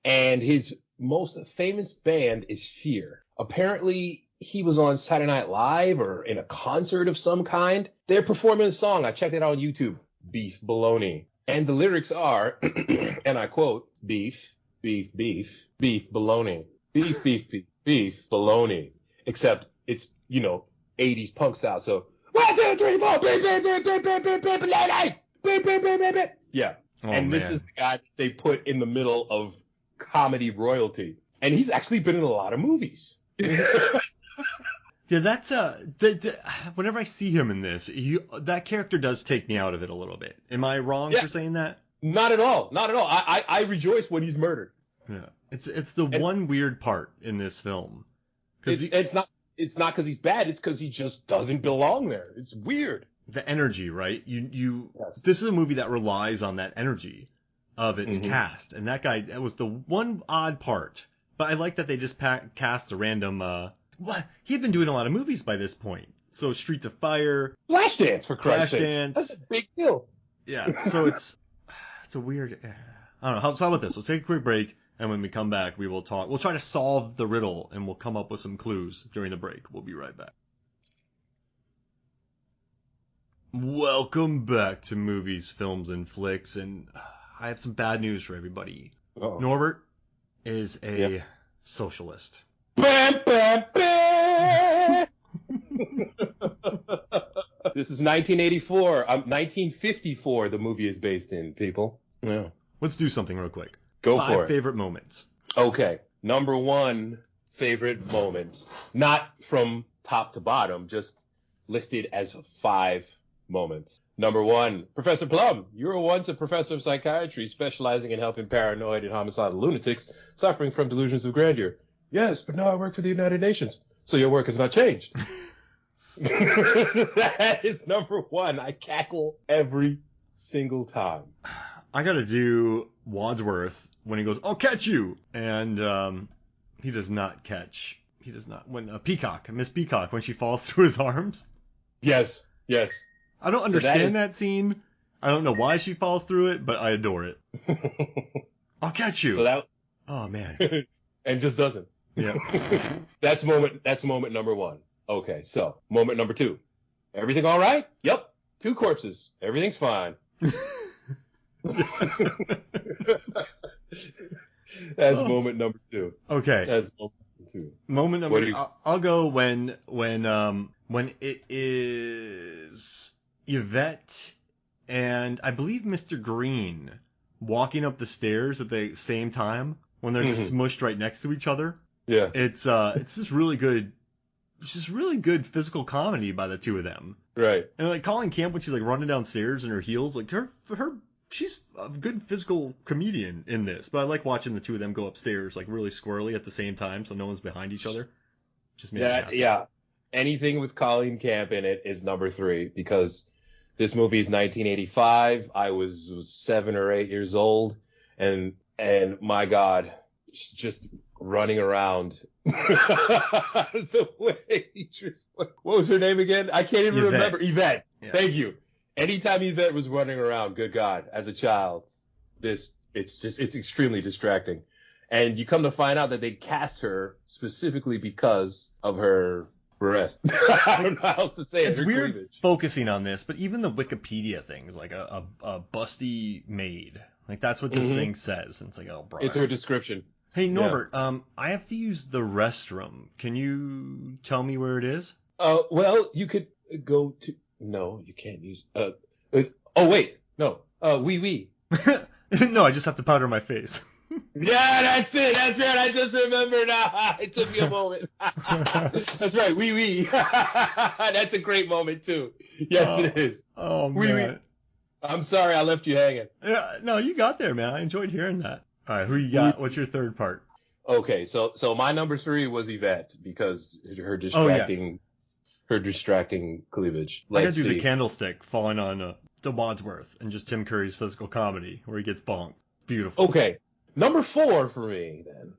And his most famous band is Fear. Apparently, he was on Saturday Night Live or in a concert of some kind. They're performing a song. I checked it out on YouTube. Beef Bologna. And the lyrics are, and I quote, beef, beef, beef, beef, bologna. Beef, beef, beef, beef, bologna. Except it's, 80s punk style. So, 1, 2, 3, 4, beef, beef, beef, beef, beef, beef, beef, bologna. Beef, beef, beef, beef, beef. Yeah. And this is the guy that they put in the middle of comedy royalty. And he's actually been in a lot of movies. Yeah, that's whenever I see him in this, that character does take me out of it a little bit. Am I wrong for saying that? Not at all. Not at all. I rejoice when he's murdered. Yeah, it's the one weird part in this film. It's not because he's bad. It's because he just doesn't belong there. It's weird. The energy, right? Yes. This is a movie that relies on that energy of its cast, and that was the one odd part. But I like that they just cast a random. He had been doing a lot of movies by this point. So Streets of Fire, Flashdance, for Christ's sake. That's a big deal. Yeah. So it's a weird. I don't know. How about this? Let's take a quick break, and when we come back, we will talk. We'll try to solve the riddle, and we'll come up with some clues during the break. We'll be right back. Welcome back to Movies, Films, and Flicks, and I have some bad news for everybody. Uh-oh. Norbert is a socialist. Bam, bam, bam. This is 1984. 1954 the movie is based in, people. Yeah. Let's do something real quick. Go for it. 5 favorite moments. Okay. Number 1 favorite moment. Not from top to bottom, just listed as 5 moments. Number 1, Professor Plum. You were once a professor of psychiatry specializing in helping paranoid and homicidal lunatics suffering from delusions of grandeur. Yes, but now I work for the United Nations, so your work has not changed. That is number 1. I cackle every single time. I gotta do Wadsworth when he goes, "I'll catch you," and he does not catch. He does not. When Miss Peacock, when she falls through his arms. Yes. I don't understand that scene. I don't know why she falls through it, but I adore it. I'll catch you. Oh man. And just doesn't. Yeah. That's moment number 1. Okay, so moment number 2. Everything all right? Yep. 2 corpses. Everything's fine. That's moment number 2. Okay. That's moment number 2. Moment number. I'll go when it is Yvette and I believe Mr. Green walking up the stairs at the same time when they're just smushed right next to each other. Yeah. It's just really good. It's just really good physical comedy by the two of them. Right. And like Colleen Camp when she's like running downstairs in her heels, like she's a good physical comedian in this. But I like watching the two of them go upstairs like really squirrely at the same time, so no one's behind each other. Just made me happy. Yeah. Anything with Colleen Camp in it is number 3 because this movie is 1985. I was 7 or 8 years old, and my God, just running around. The way he just, what was her name again? I can't even remember. Yvette. Yeah. Thank you. Anytime Yvette was running around, good God, as a child, it's extremely distracting. And you come to find out that they cast her specifically because of her breast. I don't know how else to say it. It's weird cleavage. Focusing on this, but even the Wikipedia thing is like a busty maid. Like that's what this thing says. And it's like, oh, bro. It's her description. Hey, Norbert, I have to use the restroom. Can you tell me where it is? Well, you could go to... No, you can't use... oh, wait. No. Oui. No, I just have to powder my face. Yeah, that's it. That's right. I just remembered. It took me a moment. That's right. Oui. That's a great moment, too. Yes, it is. Oh, man. Oui. I'm sorry I left you hanging. Yeah, no, you got there, man. I enjoyed hearing that. All right, who you got? What's your third part? Okay, so my number 3 was Yvette because her distracting cleavage. I gotta do the candlestick falling on Still Wadsworth and just Tim Curry's physical comedy where he gets bonked. Beautiful. Okay, number 4 for me then.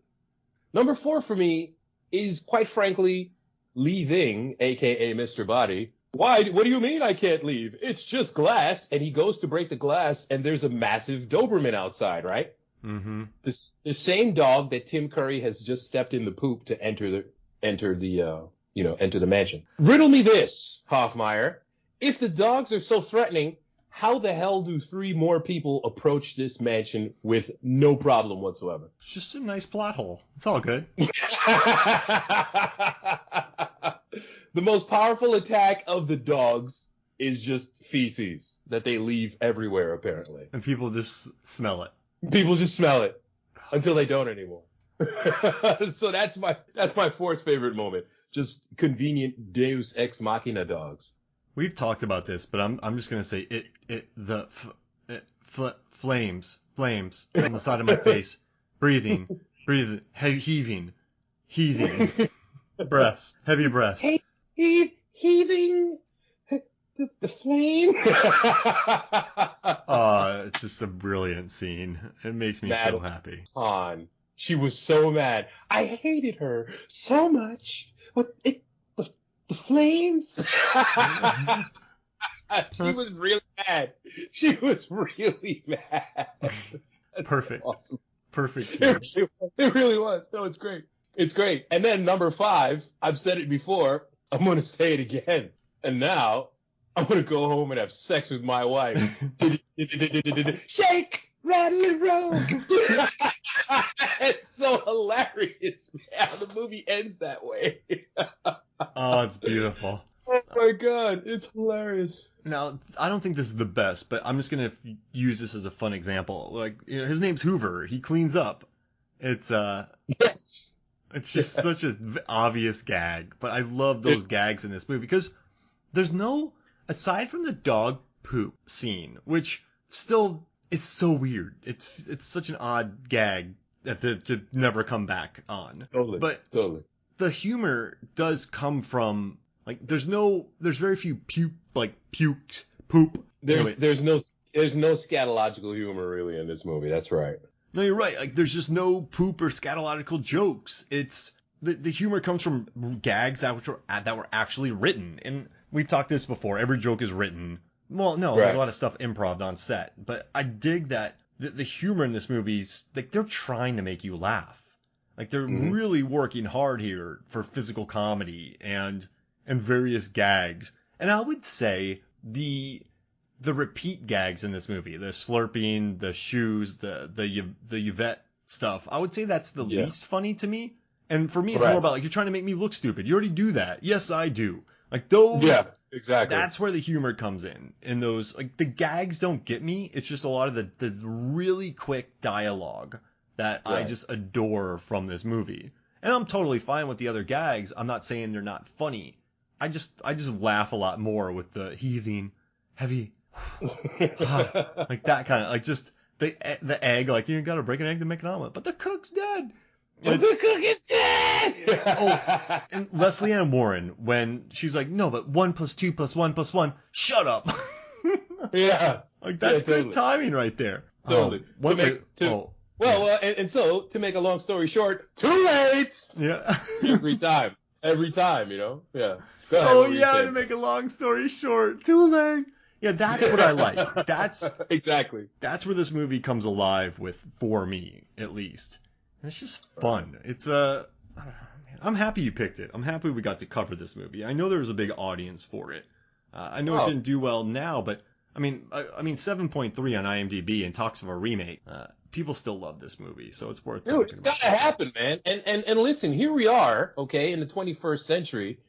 Number 4 for me is quite frankly leaving, aka Mr. Body. Why? What do you mean I can't leave? It's just glass, and he goes to break the glass, and there's a massive Doberman outside, right? Mm-hmm. The same dog that Tim Curry has just stepped in the poop to enter the mansion. Riddle me this, Hoffmeyer. If the dogs are so threatening, how the hell do 3 more people approach this mansion with no problem whatsoever? It's just a nice plot hole. It's all good. The most powerful attack of the dogs is just feces that they leave everywhere, apparently. And people just smell it. People just smell it until they don't anymore. So that's my 4th favorite moment. Just convenient Deus Ex Machina dogs. We've talked about this, but I'm just gonna say flames on the side of my face, breathing, heaving, breaths, heavy breaths. Heaving. The flame. It's just a brilliant scene. It makes me so happy. Kahn. She was so mad. I hated her so much. But the flames. She was really mad. That's perfect. Awesome. Perfect scene. It really was. No, it's great. It's great. And then number 5, I've said it before. I'm going to say it again. And now I'm going to go home and have sex with my wife. Shake, rattle, and roll. It's so hilarious, man. The movie ends that way. Oh, it's beautiful. Oh, my God. It's hilarious. Now, I don't think this is the best, but I'm just going to use this as a fun example. Like, his name's Hoover. He cleans up. It's yes. It's just such an obvious gag. But I love those gags in this movie because there's no... Aside from the dog poop scene, which still is so weird, it's such an odd gag that to never come back on. Totally. The humor does come from like there's very few poop. There's no scatological humor really in this movie. That's right. No, you're right. Like there's just no poop or scatological jokes. It's the humor comes from gags that were actually written. And we've talked this before. Every joke is written. Well, no, there's a lot of stuff improv on set. But I dig that the humor in this movie is like they're trying to make you laugh. Like they're really working hard here for physical comedy and various gags. And I would say the repeat gags in this movie, the slurping, the shoes, the Yvette stuff, I would say that's the Yeah. least funny to me. And for me, it's Right. more about like, you're trying to make me look stupid. You already do that. Yes, I do. Like those. Yeah, exactly. That's where the humor comes in. And those, like, the gags don't get me. It's just a lot of the really quick dialogue that I Right. just adore from this movie. And I'm totally fine with the other gags. I'm not saying they're not funny. I just laugh a lot more with the heaving, heavy, like that kind of, like, just the egg, like, you gotta break an egg to make an omelet, but the cook's dead. But the cook is dead! Oh, and Leslie Ann Warren, when she's like, no, but 1 + 2 + 1 + 1, shut up. Yeah. Like, that's Yeah, totally. good timing right there. Totally. So to make a long story short, too late! Yeah. Every time, you know? Yeah. Go ahead, Oh, what were you yeah, saying? to make a long story short, too late. Yeah, that's what I like. Exactly. That's where this movie comes alive with, for me, at least. And it's just fun. It's I don't know, man. I'm happy you picked it. I'm happy we got to cover this movie. I know there was a big audience for it. I know it didn't do well now, but I mean 7.3 on IMDb and talks of a remake. People still love this movie, so it's worth talking Dude, it's about. gotta happen, man. And listen, here we are, okay, in the 21st century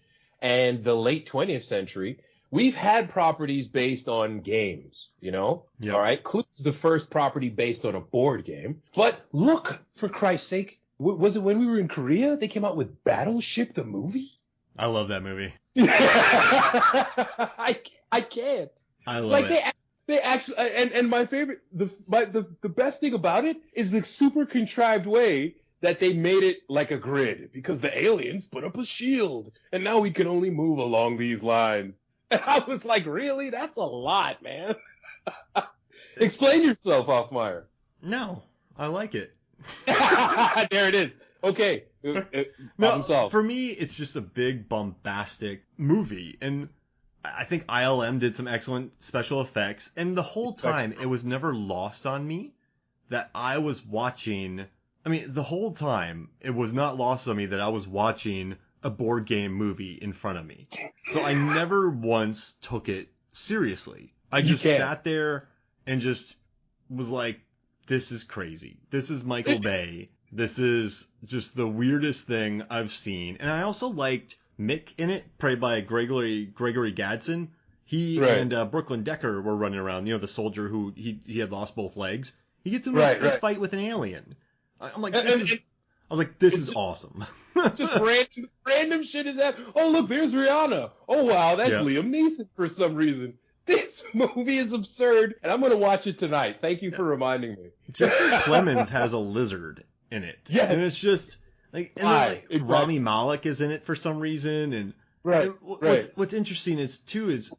and the late 20th century. We've had properties based on games, you know? Yeah. All right? Clue's the first property based on a board game. But look, for Christ's sake, was it when we were in Korea they came out with Battleship the movie? I love that movie. I can't. I love Like it. they actually and my favorite the best thing about it is the super contrived way that they made it like a grid, because the aliens put up a shield and now we can only move along these lines. And I was like, really? That's a lot, man. Explain yourself, Hoffmeyer. No, I like it. There it is. Okay. Problem No, solved. for me, it's just a big bombastic movie, and I think ILM did some excellent special effects, and the whole time it was never lost on me that I was watching. I mean, the whole time it was not lost on me that I was watching a board game movie in front of me. So I never once took it seriously. I just sat there and just was like, this is crazy. This is Michael Bay. This is just the weirdest thing I've seen. And I also liked Mick in it, played by Gregory Gadson. He and Brooklyn Decker were running around. You know, the soldier who he had lost both legs. He gets into this fight with an alien. I'm like, this is awesome. Just random shit is that. Oh, look, there's Rihanna. Oh, wow, that's Liam Neeson for some reason. This movie is absurd, and I'm going to watch it tonight. Thank you for reminding me. Jesse Plemons has a lizard in it. Yes. And it's just, like, and then, like, Exactly. Rami Malek is in it for some reason. And what's interesting is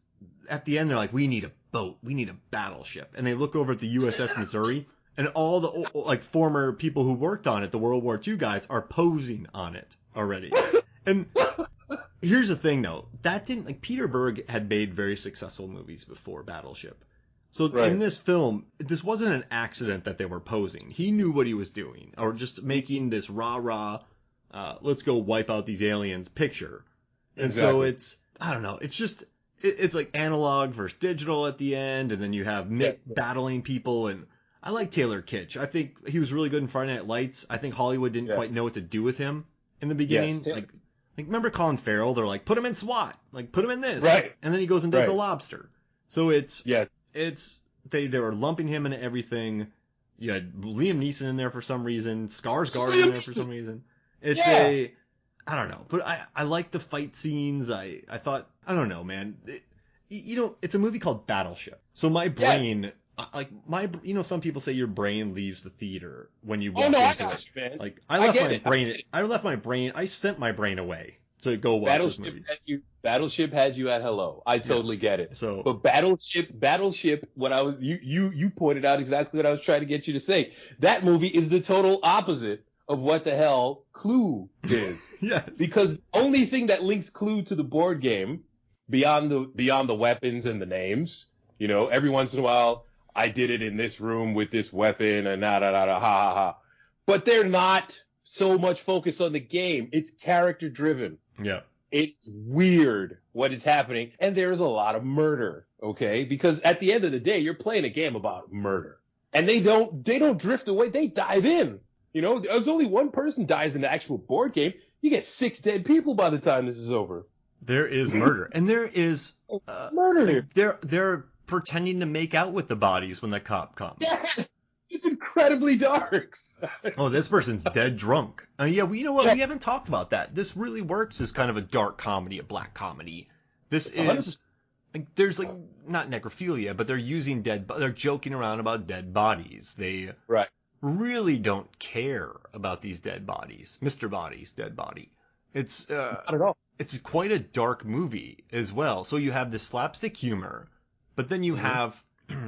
at the end, they're like, we need a boat. We need a battleship. And they look over at the USS Missouri, and all the, like, former people who worked on it, the World War II guys, are posing on it already. And here's the thing, though. That didn't, like, Peter Berg had made very successful movies before Battleship. So in this film, this wasn't an accident that they were posing. He knew what he was doing, or just making this rah-rah, let's go wipe out these aliens picture. And so it's, I don't know, it's just, it's like analog versus digital at the end, and then you have Mick battling people, and I like Taylor Kitsch. I think he was really good in Friday Night Lights. I think Hollywood didn't quite know what to do with him in the beginning. Yes. Like, remember Colin Farrell? They're like, put him in SWAT. Like, put him in this. Right. And then he goes and does The Lobster. So they were lumping him into everything. You had Liam Neeson in there for some reason. Skarsgård in there for some reason. It's I don't know. But I like the fight scenes. I thought, I don't know, man. It's a movie called Battleship. So my brain... Like some people say your brain leaves the theater when you walk into I it. got you, man. Like I sent my brain away to go watch this movie. Battleship had you at hello. I totally get it. So, but Battleship, what I was you pointed out exactly what I was trying to get you to say. That movie is the total opposite of what the hell Clue is. Yes. Because the only thing that links Clue to the board game, beyond the weapons and the names, every once in a while, I did it in this room with this weapon and ha ha ha. But they're not so much focused on the game. It's character driven. Yeah. It's weird what is happening. And there is a lot of murder. Okay. Because at the end of the day, you're playing a game about murder, and they don't drift away. They dive in, You know, there's only one person dies in the actual board game. You get 6 dead people by the time this is over. There is murder, and there is murder. They're pretending to make out with the bodies when the cop comes. Yes, it's incredibly dark. Oh, this person's dead drunk. Yeah, well, you know what? We haven't talked about that. This really works as kind of a dark comedy, a black comedy. This is there's like not necrophilia, but they're using they're joking around about dead bodies. They really don't care about these dead bodies. Mr. Body's dead body. It's not at all. It's quite a dark movie as well. So you have this slapstick humor, but then you have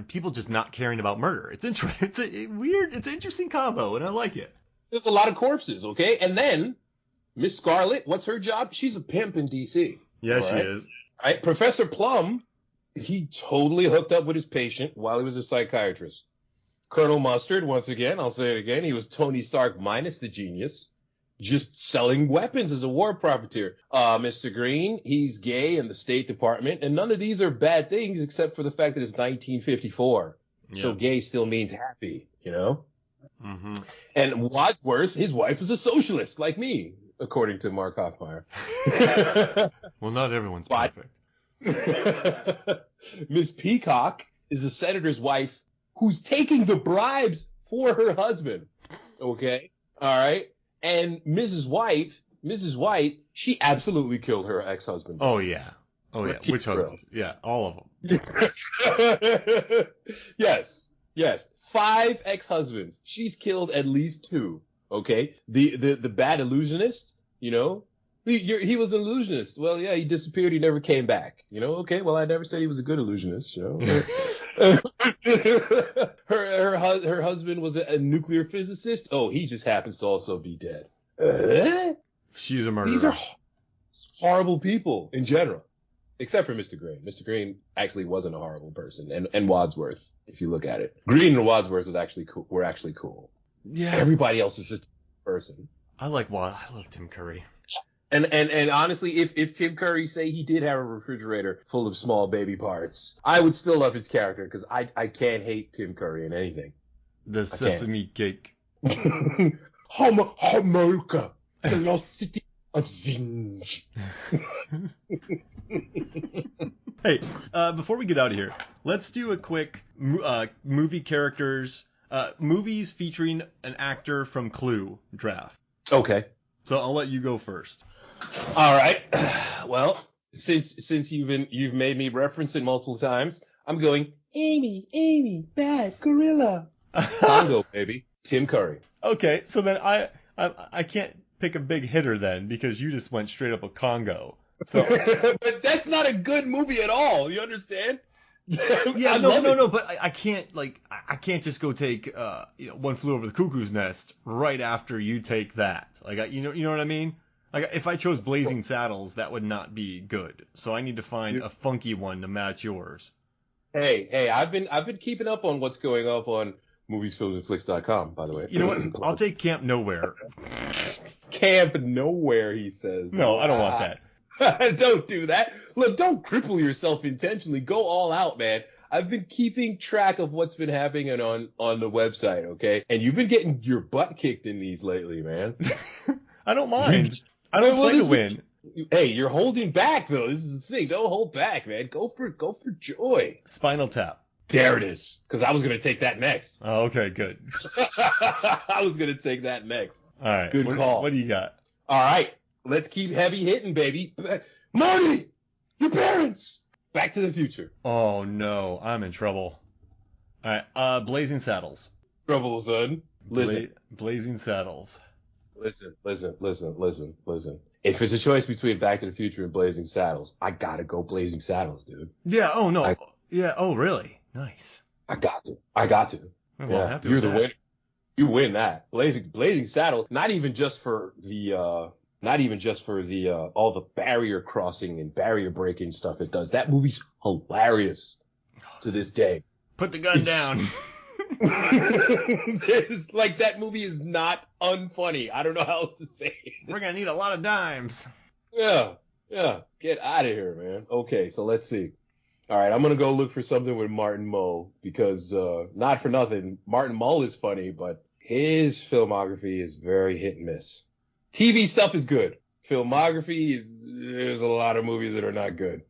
people just not caring about murder. It's it's a weird, it's an interesting combo, and I like it. There's a lot of corpses, okay? And then Miss Scarlet, what's her job? She's a pimp in D.C. Yeah, she is. All right, Professor Plum, he totally hooked up with his patient while he was a psychiatrist. Colonel Mustard, once again, I'll say it again, he was Tony Stark minus the genius, just selling weapons as a war profiteer. Mr. Green, he's gay in the State Department, and none of these are bad things except for the fact that it's 1954. Yeah. So gay still means happy, you know? Mm-hmm. And Wadsworth, his wife was a socialist like me, according to Mark Hoffmeyer. Well, not everyone's perfect. Miss Peacock is a senator's wife who's taking the bribes for her husband. Okay? All right? And Mrs. White, she absolutely killed her ex-husband. Oh, yeah. Oh, yeah. Which husbands? Yeah, all of them. Yes. 5 ex-husbands. She's killed at least 2. Okay? The bad illusionist, you know? He was an illusionist. Well, yeah, he disappeared. He never came back. You know? Okay, well, I never said he was a good illusionist, you know? her husband was a nuclear physicist. Oh, he just happens to also be dead. She's a murderer. These are horrible people in general, except for Mr. Green. Mr. Green actually wasn't a horrible person, and Wadsworth, if you look at it, Green and Wadsworth were actually cool. Yeah. Everybody else was just a person. I love Tim Curry. And honestly, if Tim Curry say he did have a refrigerator full of small baby parts, I would still love his character because I can't hate Tim Curry in anything. The sesame cake. America, the lost city of Zinj. Hey, before we get out of here, let's do a quick movie characters, movies featuring an actor from Clue draft. Okay. So I'll let you go first. All right. Well, since you've made me reference it multiple times, I'm going Amy, bad gorilla. Congo, baby. Tim Curry. Okay, so then I can't pick a big hitter then because you just went straight up with Congo. So, but that's not a good movie at all. You understand? Yeah, no, but I can't just go take One Flew Over the Cuckoo's Nest right after you take that. Like, you know what I mean? Like, if I chose Blazing Saddles, that would not be good. So I need to find a funky one to match yours. Hey, I've been keeping up on what's going up on moviesfilmsandflicks.com, by the way. You know what? I'll take Camp Nowhere. Camp Nowhere, he says. No, I don't want that. Don't do that. Look, don't cripple yourself intentionally. Go all out, man. I've been keeping track of what's been happening on the website, okay? And you've been getting your butt kicked in these lately, man. I don't mind. I don't play to win. Hey, you're holding back, though. This is the thing. Don't hold back, man. Go for joy. Spinal Tap. There it is. Because I was going to take that next. Oh, okay, good. I was going to take that next. All right. Good call. What do you got? All right. Let's keep heavy hitting, baby. Marty! Your parents! Back to the Future. Oh, no. I'm in trouble. All right. Blazing Saddles. Trouble, son. Listen. Blazing Saddles. Listen. If it's a choice between Back to the Future and Blazing Saddles, I gotta go Blazing Saddles, dude. Yeah. Oh, no. Yeah. Oh, really? Nice. I got to. Well, yeah, happy you're with the that. winner. You win that. Blazing Saddles, not even just for the all the barrier crossing and barrier breaking stuff it does. That movie's hilarious to this day. Put the gun down. It's like that movie is not unfunny. I don't know how else to say it. We're gonna need a lot of dimes. Yeah. Get out of here, man. Okay, so let's see. All right, I'm gonna go look for something with Martin Mull because not for nothing, Martin Mull is funny, but His filmography is very hit and miss. TV stuff is good. Filmography there's a lot of movies that are not good.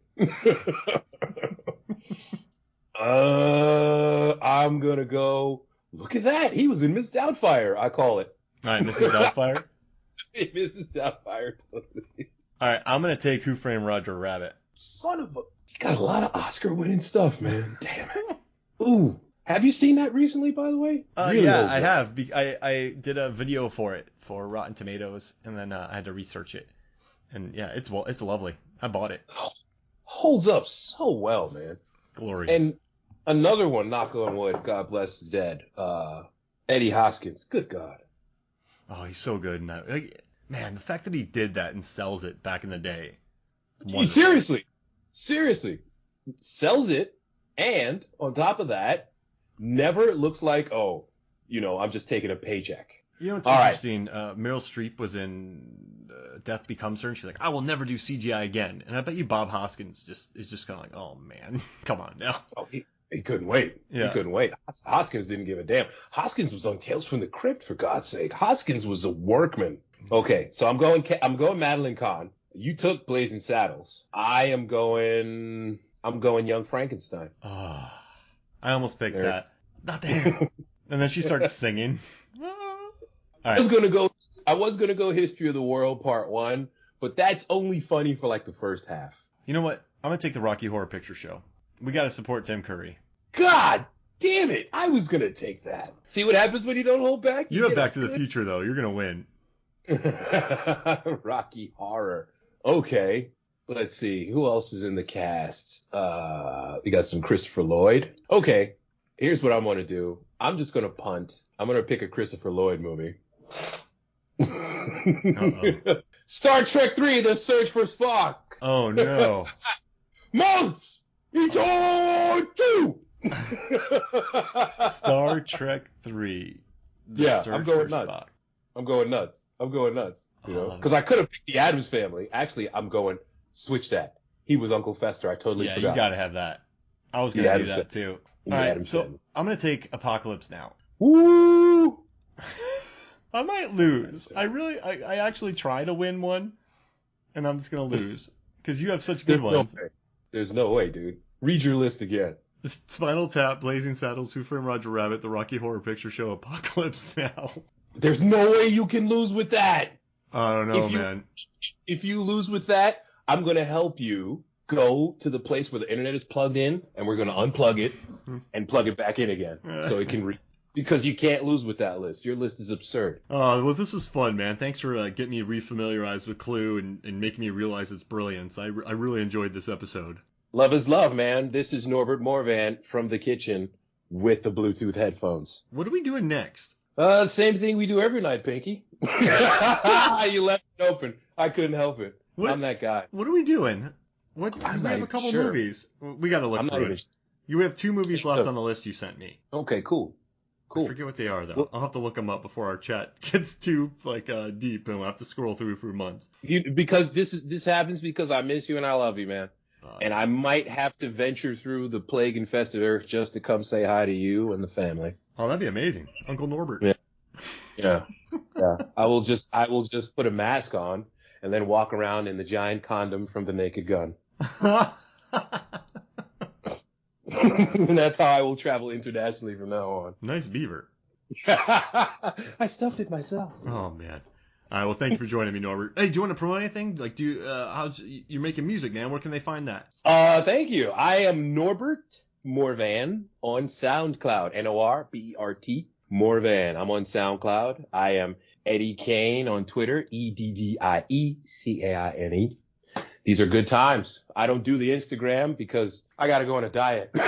I'm gonna go. Look at that. He was in Miss Doubtfire. I call it. All right, Mrs. Doubtfire. Mrs. Doubtfire. Totally. All right, I'm gonna take Who Framed Roger Rabbit. Son of a. You got a lot of Oscar-winning stuff, man. Damn it. Ooh. Have you seen that recently, by the way? Really yeah, I have. I did a video for it for Rotten Tomatoes, and then I had to research it. And yeah, it's lovely. I bought it. Holds up so well, man. Glorious. And another one, knock on wood, God bless the dead. Eddie Hoskins. Good God. Oh, he's so good in that. Like, man, the fact that he did that and sells it back in the day. Seriously. Sells it, and on top of that, never looks like, oh, I'm just taking a paycheck. It's interesting. Right. Meryl Streep was in Death Becomes Her, and she's like, I will never do CGI again. And I bet you Bob Hoskins is just kind of like, oh, man, come on now. Oh, he couldn't wait. Yeah. He couldn't wait. Hoskins didn't give a damn. Hoskins was on Tales from the Crypt, for God's sake. Hoskins was a workman. Okay, so I'm going Madeline Kahn. You took Blazing Saddles. I'm going Young Frankenstein. Oh, I almost picked that. Not there. And then she starts singing. Right. I was gonna go History of the World Part 1, but that's only funny for like the first half. You know what? I'm gonna take the Rocky Horror Picture Show. We gotta support Tim Curry. God damn it! I was gonna take that. See what happens when you don't hold back? You have Back to the Future though. You're gonna win. Rocky Horror. Okay. Let's see. Who else is in the cast? We got some Christopher Lloyd. Okay. Here's what I'm gonna do. I'm just gonna punt. I'm gonna pick a Christopher Lloyd movie. Star Trek 3: The Search for Spock. Oh no. Months. It's on 2. Star Trek 3. I'm going nuts. Spock. I'm going nuts. Because I could have picked the Addams Family. Actually, I'm going switch that. He was Uncle Fester. I totally forgot. Yeah, you gotta have that. I was gonna do that too. All right, so I'm gonna take Apocalypse Now. Woo! I might lose. I actually try to win one, and I'm just gonna lose because you have such good ones. There's no way, dude. Read your list again. Spinal Tap, Blazing Saddles, Who Framed Roger Rabbit, The Rocky Horror Picture Show, Apocalypse Now. There's no way you can lose with that. I don't know, man. If you lose with that, I'm gonna help you go to the place where the internet is plugged in, and we're gonna unplug it and plug it back in again, so it can because you can't lose with that list. Your list is absurd. Oh, well, this is fun, man. Thanks for getting me refamiliarized with Clue and making me realize its brilliance. I really enjoyed this episode. Love is love, man. This is Norbert Morvan from the kitchen with the Bluetooth headphones. What are we doing next? Same thing we do every night, Pinky. You left it open. I couldn't help it. I'm that guy. What are we doing? We have a couple movies. We got to look through it. You have 2 movies left on the list you sent me. Okay, cool. I forget what they are, though. I'll have to look them up before our chat gets too deep, and we'll have to scroll through for months. Because this happens because I miss you and I love you, man. And I might have to venture through the plague-infested earth just to come say hi to you and the family. Oh, that'd be amazing, Uncle Norbert. Yeah. I will just put a mask on and then walk around in the giant condom from the Naked Gun. And that's how I will travel internationally from now on. Nice beaver. I stuffed it myself. Oh man. All right. Well, thank you for joining me, Norbert. Hey, do you want to promote anything? Like, you're making music, man? Where can they find that? Thank you. I am Norbert Morvan on SoundCloud. Norbert Morvan. I'm on SoundCloud. I am Eddie Kane on Twitter. EDDIECAINE. These are good times. I don't do the Instagram because I got to go on a diet. The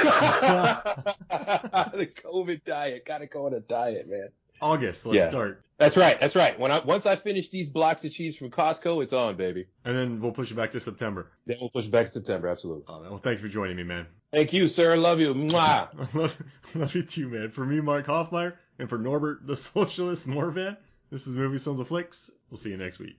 COVID diet. Got to go on a diet, man. August. Let's start. That's right. Once I finish these blocks of cheese from Costco, it's on, baby. And then we'll push it back to September. Then we'll push it back to September. Absolutely. Oh, well, thank you for joining me, man. Thank you, sir. Love you. Mwah. love you too, man. For me, Mark Hoffmeyer, and for Norbert, the Socialist Morvan, this is Movie Sons of Flicks. We'll see you next week.